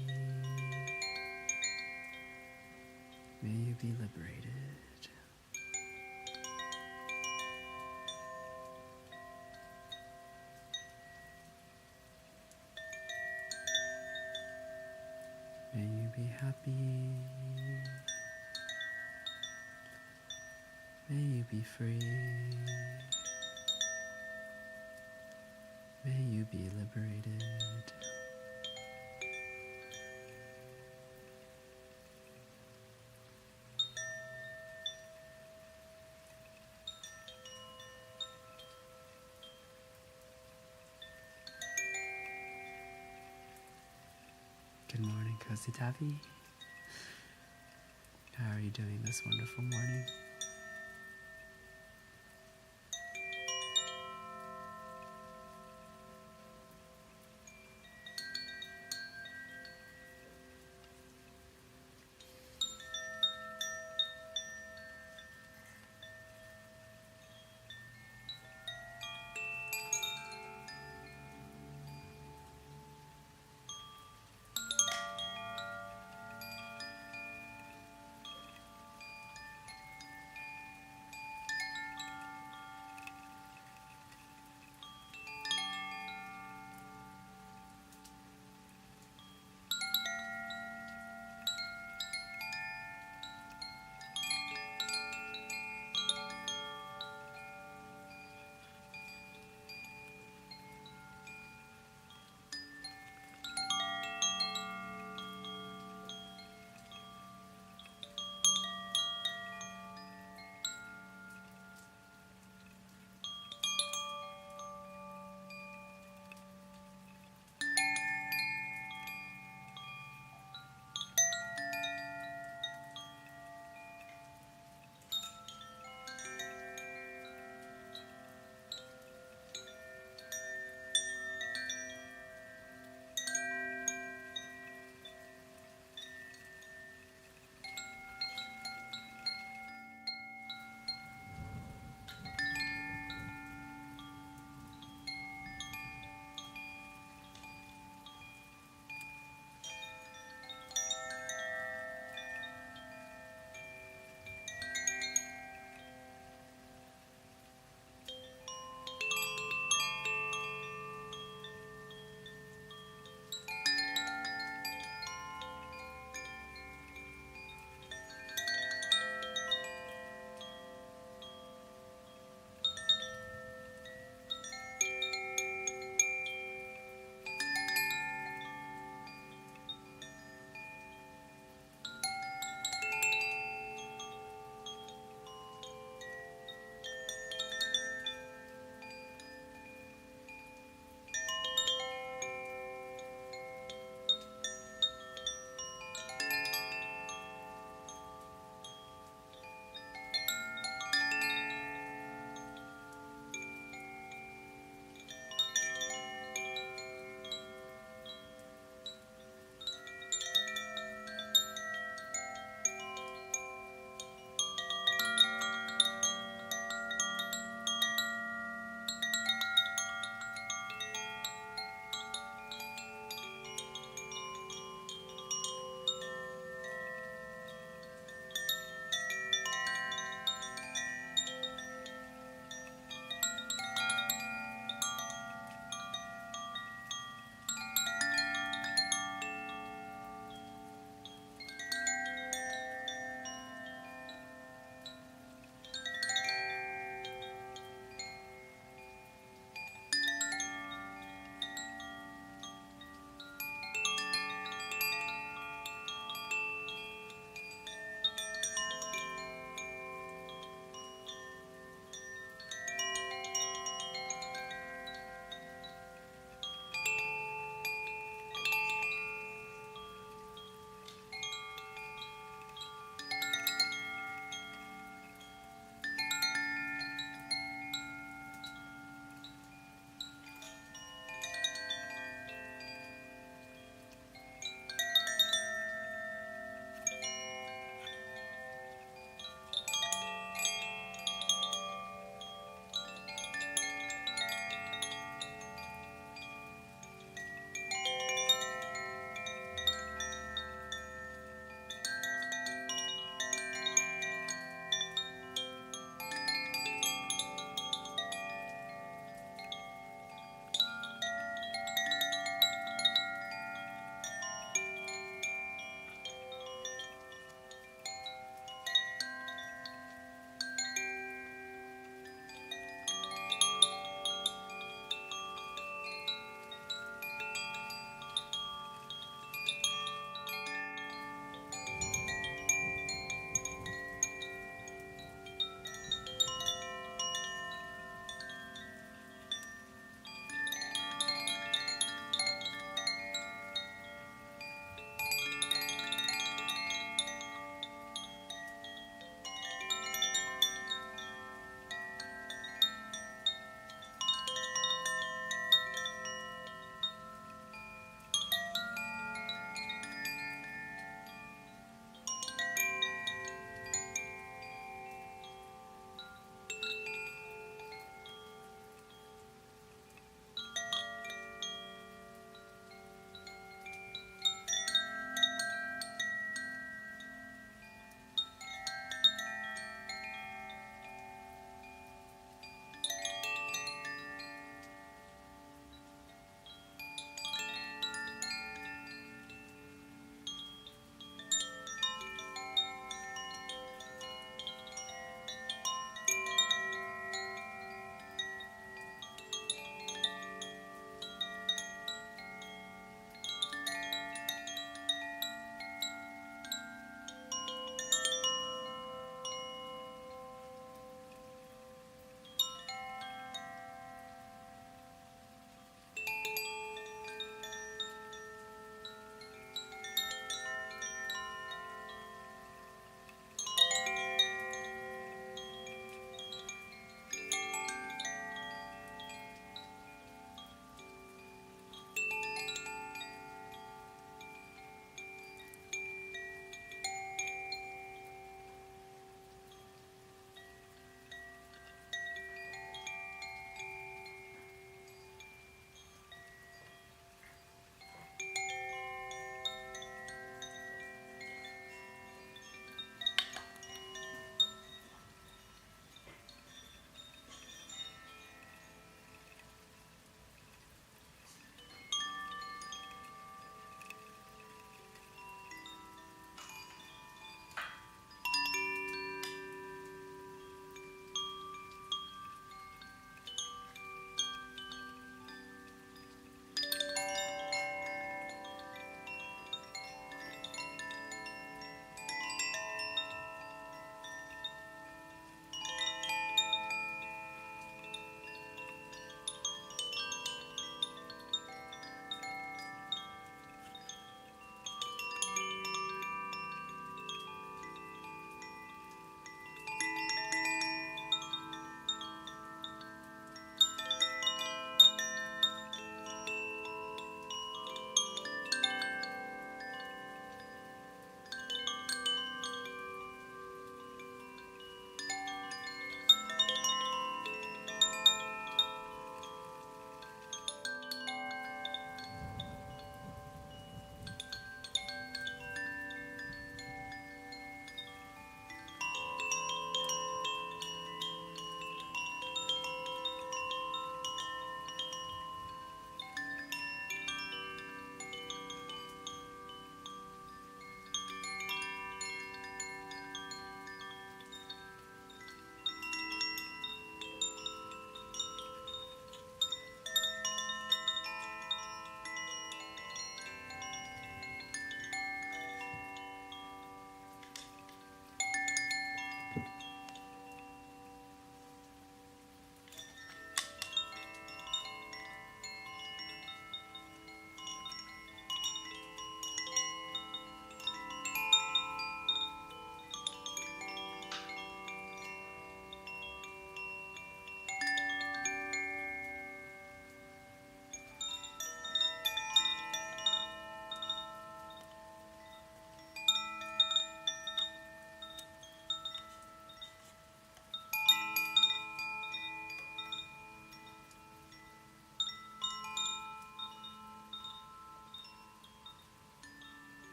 May you be liberated. May you be happy. May you be free. May you be liberated. Good morning, Cozy Tabby. How are you doing this wonderful morning?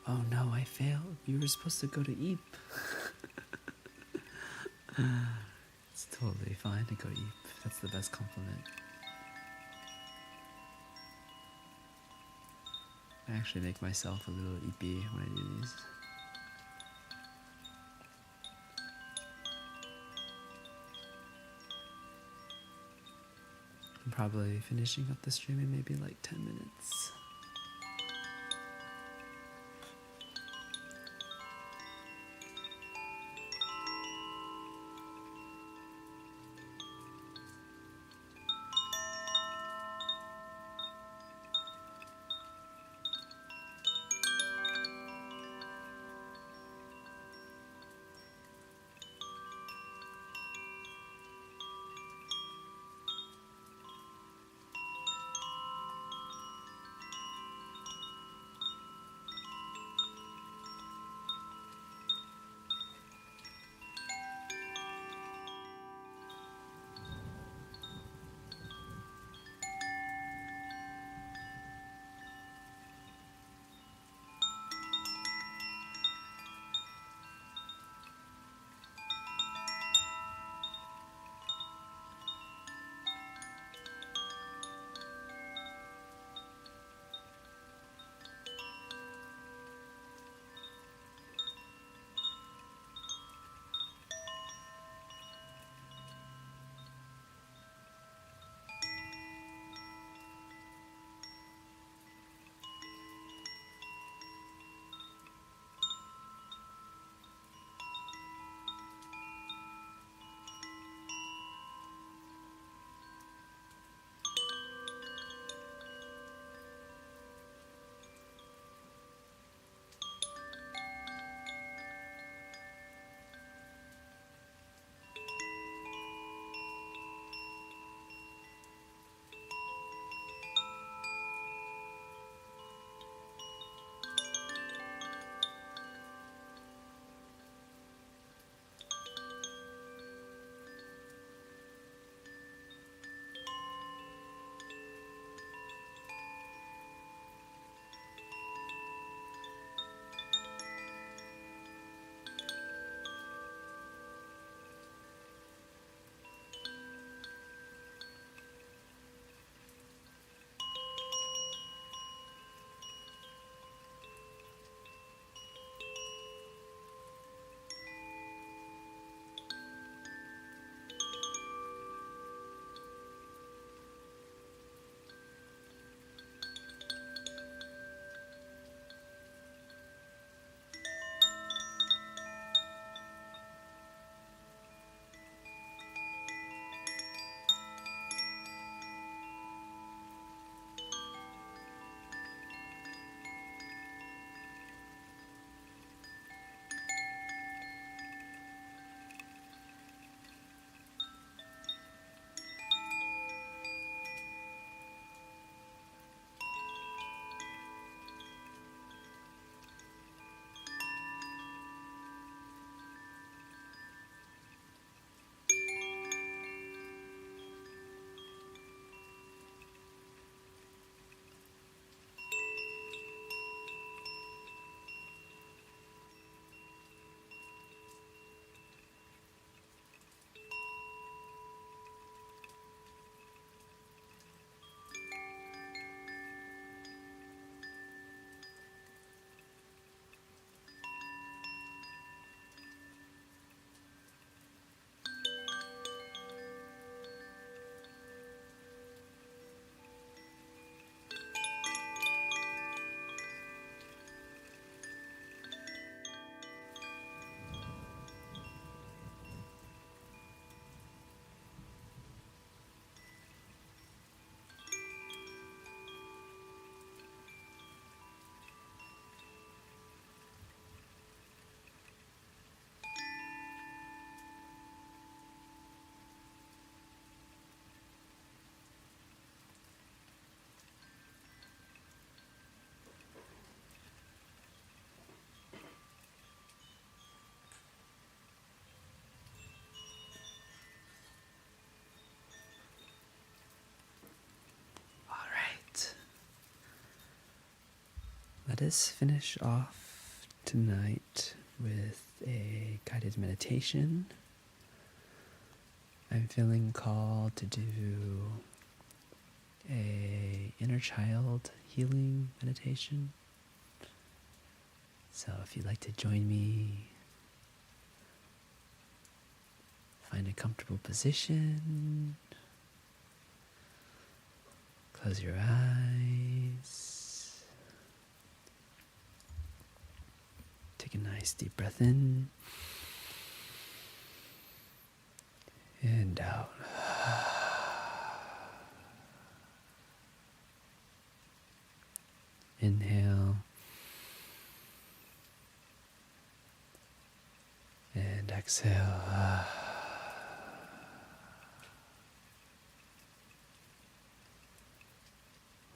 Oh no, I failed. You were supposed to go to Eep. It's totally fine to go Eep. That's the best compliment. I actually make myself a little Eepy when I do these. I'm probably finishing up the stream in maybe like 10 minutes. All right. Let us finish off tonight with a guided meditation. I'm feeling called to do a inner child healing meditation. So if you'd like to join me, find a comfortable position, close your eyes, take a nice deep breath in and out. Inhale and exhale.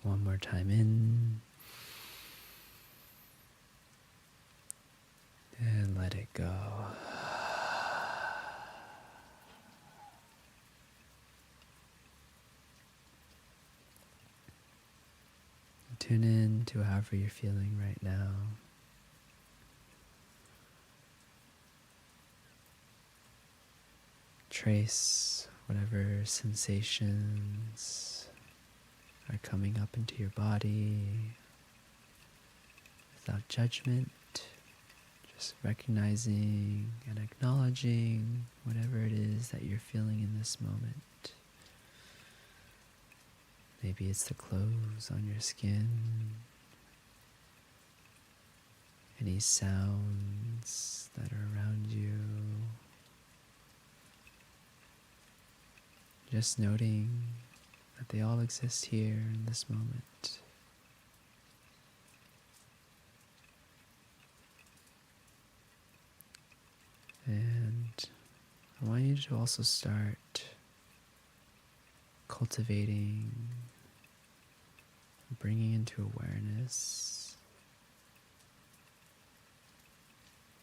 One more time in and let it go. Tune in to however you're feeling right now. Trace whatever sensations are coming up into your body without judgment, just recognizing and acknowledging whatever it is that you're feeling in this moment. Maybe it's the clothes on your skin, any sounds that are around you. Just noting that they all exist here in this moment. And I want you to also start cultivating, bringing into awareness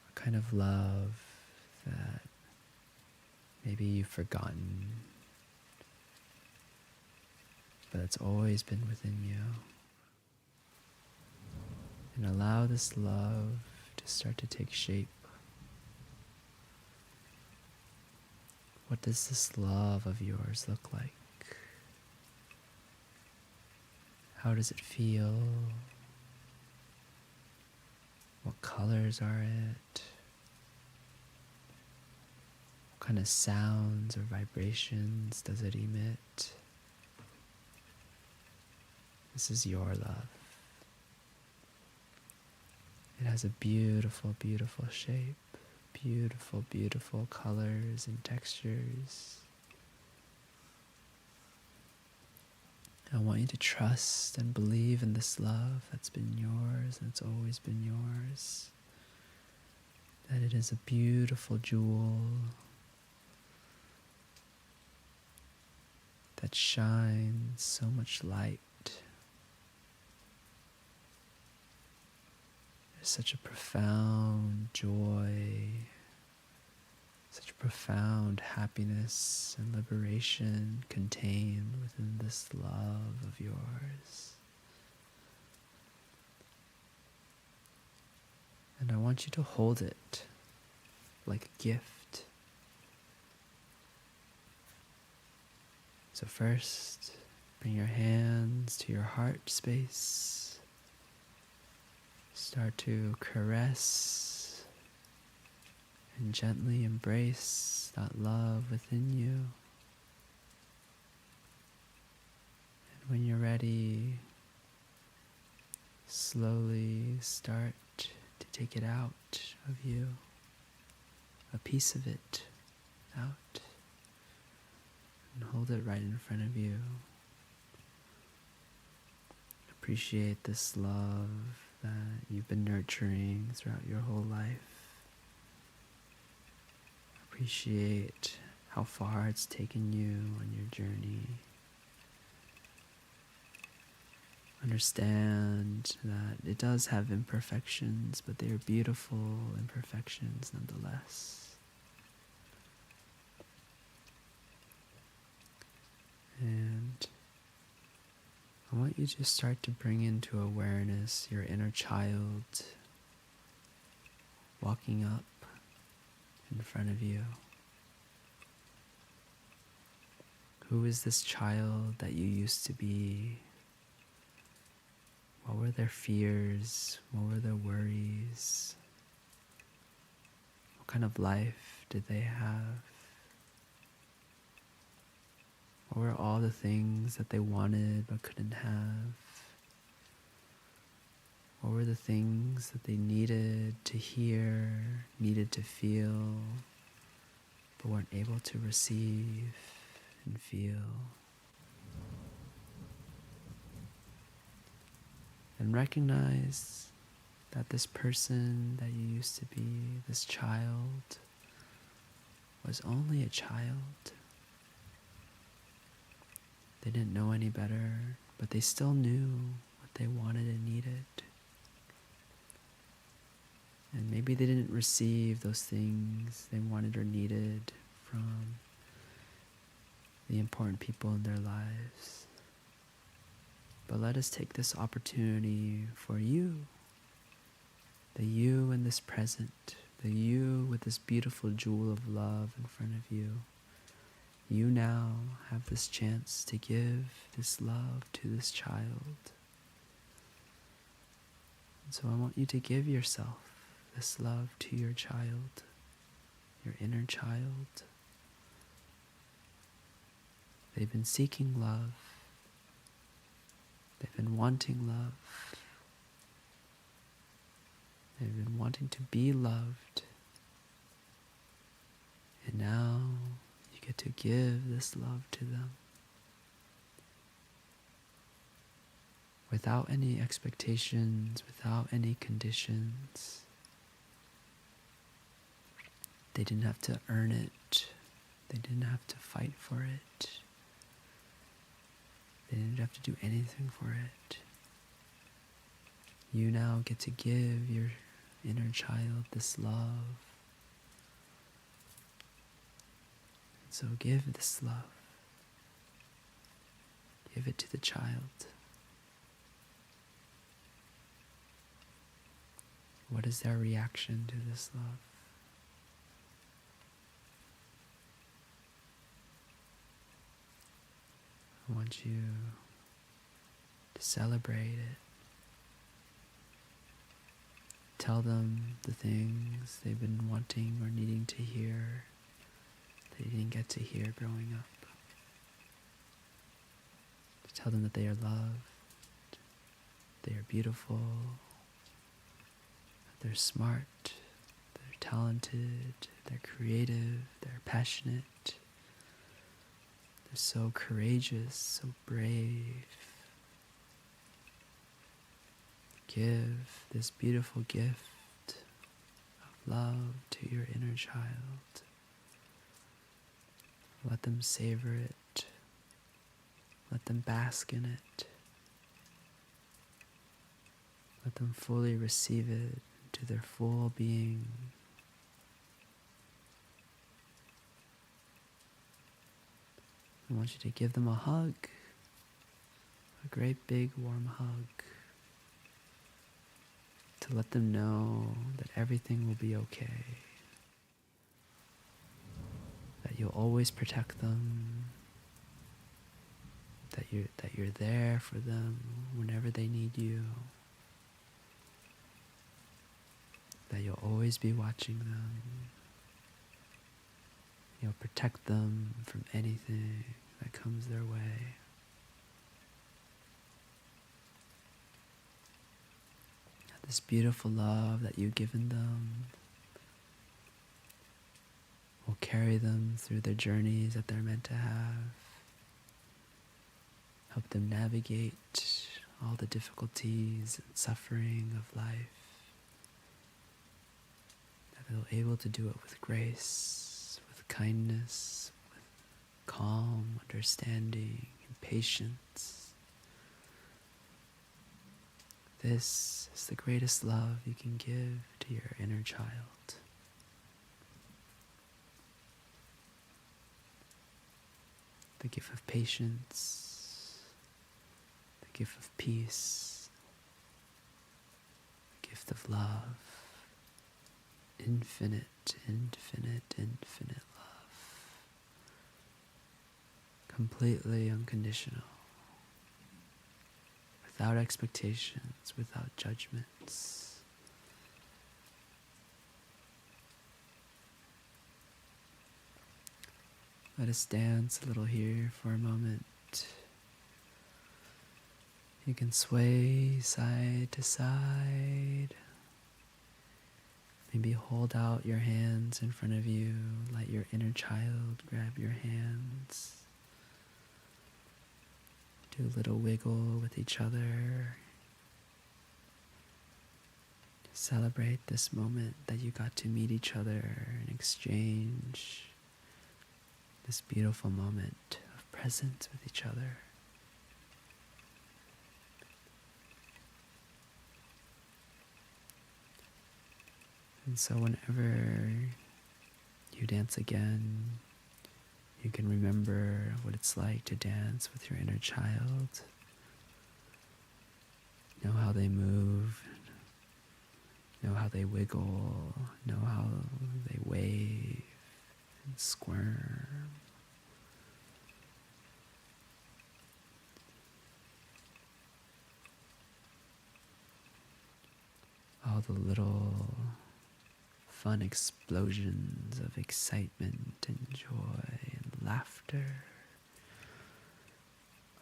a kind of love that maybe you've forgotten, but it's always been within you. And allow this love to start to take shape. What does this love of yours look like? How does it feel? What colors are it? What kind of sounds or vibrations does it emit? This is your love. It has a beautiful, beautiful shape, beautiful, beautiful colors and textures. I want you to trust and believe in this love that's been yours and it's always been yours. That it is a beautiful jewel that shines so much light. There's such a profound joy, such profound happiness and liberation contained within this love of yours. And I want you to hold it like a gift. So first, bring your hands to your heart space. Start to caress and gently embrace that love within you. And when you're ready, slowly start to take it out of you, a piece of it out, and hold it right in front of you. Appreciate this love that you've been nurturing throughout your whole life. Appreciate how far it's taken you on your journey. Understand that it does have imperfections, but they are beautiful imperfections nonetheless. And I want you to start to bring into awareness your inner child, walking up in front of you. Who is this child that you used to be? What were their fears? What were their worries? What kind of life did they have? What were all the things that they wanted but couldn't have? What were the things that they needed to hear, needed to feel, but weren't able to receive and feel? And recognize that this person that you used to be, this child, was only a child. They didn't know any better, but they still knew what they wanted and needed. And maybe they didn't receive those things they wanted or needed from the important people in their lives. But let us take this opportunity for you, the you in this present, the you with this beautiful jewel of love in front of you. You now have this chance to give this love to this child. And so I want you to give yourself this love to your child, your inner child. They've been seeking love. They've been wanting love. They've been wanting to be loved. And now you get to give this love to them without any expectations, without any conditions. They didn't have to earn it. They didn't have to fight for it. They didn't have to do anything for it. You now get to give your inner child this love. So give this love. Give it to the child. What is their reaction to this love? I want you to celebrate it. Tell them the things they've been wanting or needing to hear that you didn't get to hear growing up. Tell them that they are loved, they are beautiful, that they're smart, they're talented, they're creative, they're passionate. They're so courageous, so brave. Give this beautiful gift of love to your inner child. Let them savor it. Let them bask in it. Let them fully receive it into their full being. I want you to give them a hug, a great big warm hug, to let them know that everything will be okay, that you'll always protect them, that you're there for them whenever they need you, that you'll always be watching them. You'll protect them from anything that comes their way. This beautiful love that you've given them will carry them through the journeys that they're meant to have. Help them navigate all the difficulties and suffering of life. That they're able to do it with grace, with kindness, with calm, understanding, and patience. This is the greatest love you can give to your inner child. The gift of patience, the gift of peace, the gift of love, infinite, infinite, infinite love. Completely unconditional. Without expectations, without judgments. Let us dance a little here for a moment. You can sway side to side. Maybe hold out your hands in front of you. Let your inner child grab your hands. Do a little wiggle with each other. Celebrate this moment that you got to meet each other and exchange this beautiful moment of presence with each other. And so whenever you dance again, you can remember what it's like to dance with your inner child. Know how they move, know how they wiggle, know how they wave and squirm. All the little fun explosions of excitement and joy and laughter.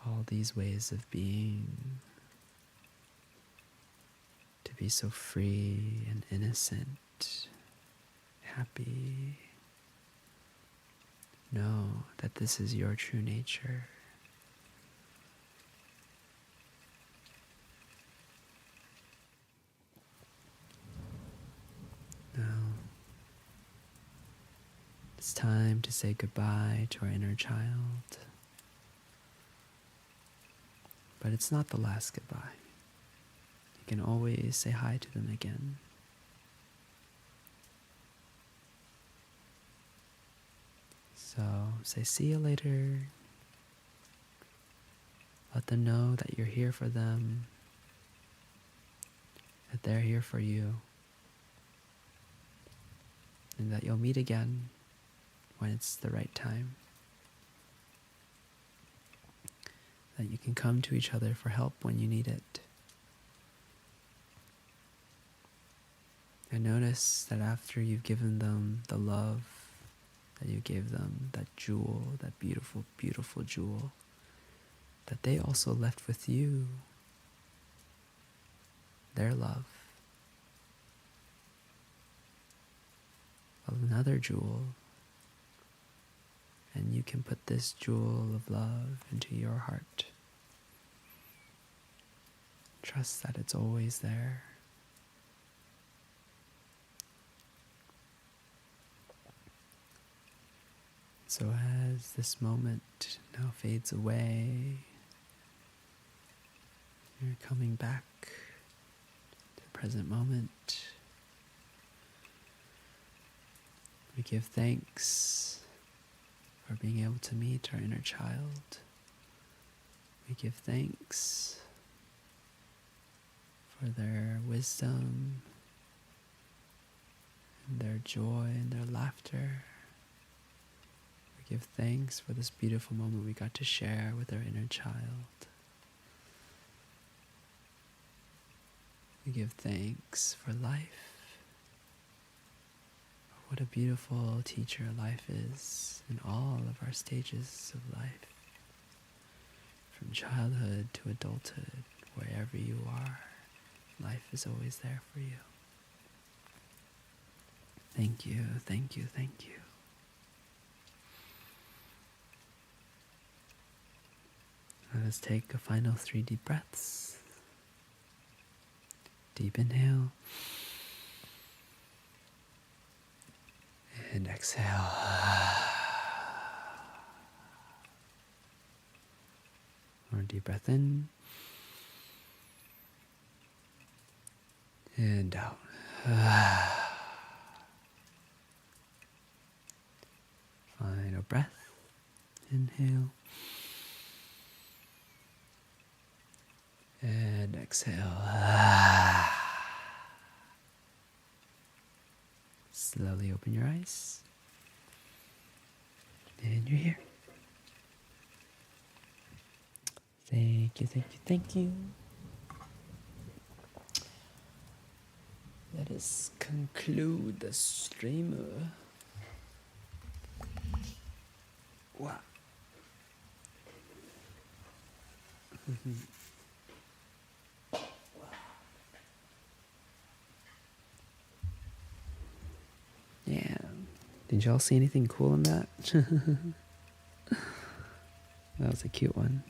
All these ways of being, to be so free and innocent, happy. Know that this is your true nature. Now, it's time to say goodbye to our inner child. But it's not the last goodbye. You can always say hi to them again. So say see you later. Let them know that you're here for them, that they're here for you, and that you'll meet again when it's the right time. That you can come to each other for help when you need it. And notice that after you've given them the love that you gave them, that jewel, that beautiful, beautiful jewel, that they also left with you their love. Another jewel. And you can put this jewel of love into your heart. Trust that it's always there. So as this moment now fades away, you're coming back to the present moment. We give thanks for being able to meet our inner child. We give thanks for their wisdom, and their joy, and their laughter. We give thanks for this beautiful moment we got to share with our inner child. We give thanks for life. What a beautiful teacher life is in all of our stages of life. From childhood to adulthood, wherever you are, life is always there for you. Thank you, thank you, thank you. Let us take a final 3 deep breaths. Deep inhale. And exhale. More deep breath in. And out. Final breath. Inhale. And exhale. Slowly open your eyes. And you're here. Thank you, thank you, thank you. Let us conclude the streamer. Wow. Yeah. Did y'all see anything cool in that? That was a cute one.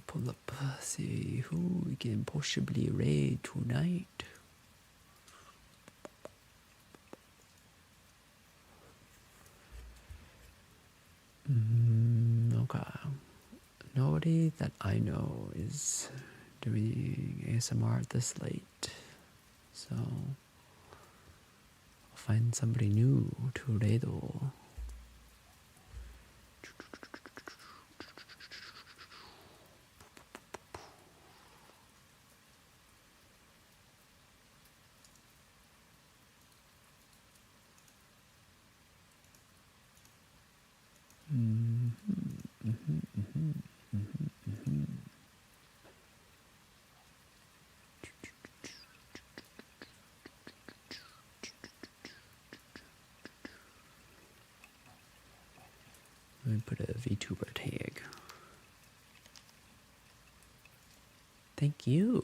Pull up, see who we can possibly raid tonight. Okay. Nobody that I know is doing ASMR this late. So I'll find somebody new to raid. Let me put a VTuber tag. Thank you.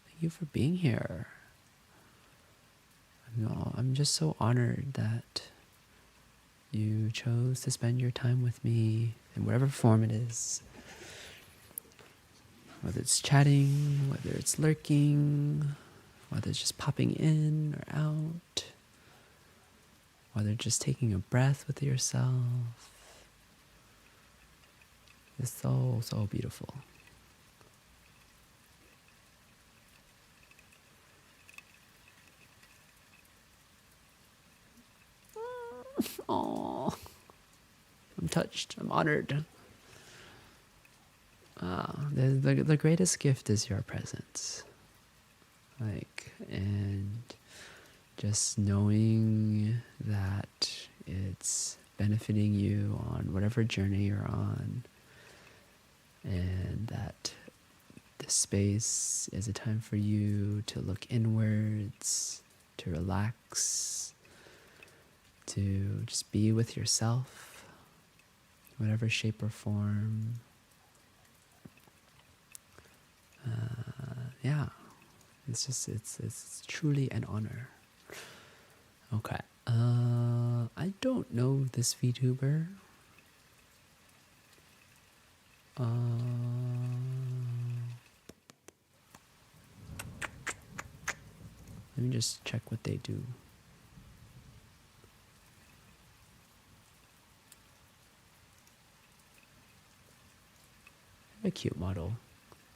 Thank you for being here. I'm just so honored that you chose to spend your time with me in whatever form it is. Whether it's chatting, whether it's lurking, whether it's just popping in or out, whether just taking a breath with yourself. It's so, so beautiful. Oh, I'm touched. I'm honored. The greatest gift is your presence. And just knowing that it's benefiting you on whatever journey you're on, and that this space is a time for you to look inwards, to relax, to just be with yourself, whatever shape or form. Yeah, it's truly an honor. Okay, I don't know this VTuber. Let me just check what they do. A cute model.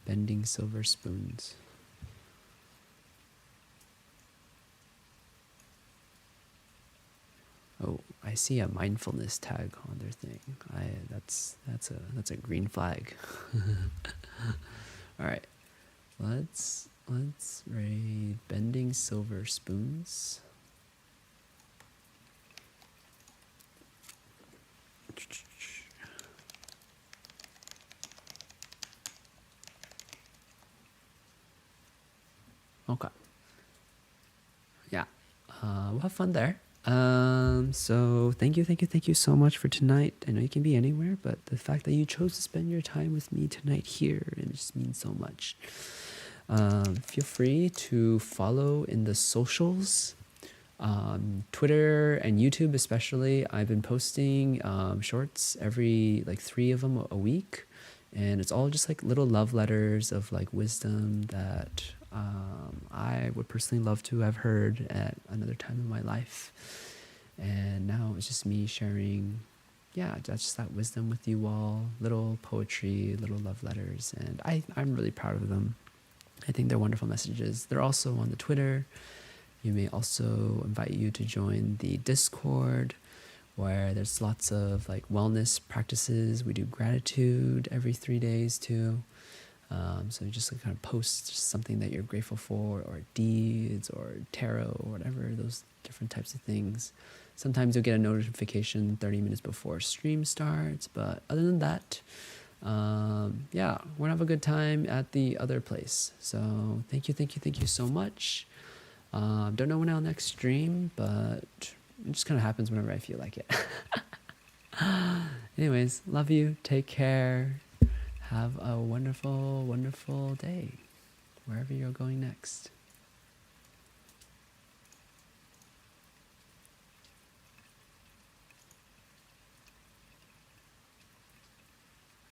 Bending silver spoons. Oh, I see a mindfulness tag on their thing. That's a green flag. All right, let's raid bending silver spoons. Okay. Yeah. We'll have fun there. So thank you so much for tonight. I know you can be anywhere, but the fact that you chose to spend your time with me tonight here, it just means so much. Feel free to follow in the socials, Twitter and YouTube especially. I've been posting shorts every 3 of them a week, and it's all just little love letters of wisdom that I would personally love to have heard at another time in my life. And now it's just me sharing, that's just that wisdom with you all, little poetry, little love letters, and I'm really proud of them. I think they're wonderful messages. They're also on the Twitter. You may also invite you to join the Discord, where there's lots of like wellness practices. We do gratitude every 3 days too. So you just like, kind of post something that you're grateful for, or deeds, or tarot, or whatever, those different types of things. Sometimes you'll get a notification 30 minutes before stream starts, but other than that, yeah, we're gonna have a good time at the other place. So thank you so much. Don't know when I'll next stream, but it just kind of happens whenever I feel like it. Anyways, love you. Take care. Have a wonderful, wonderful day wherever you're going next.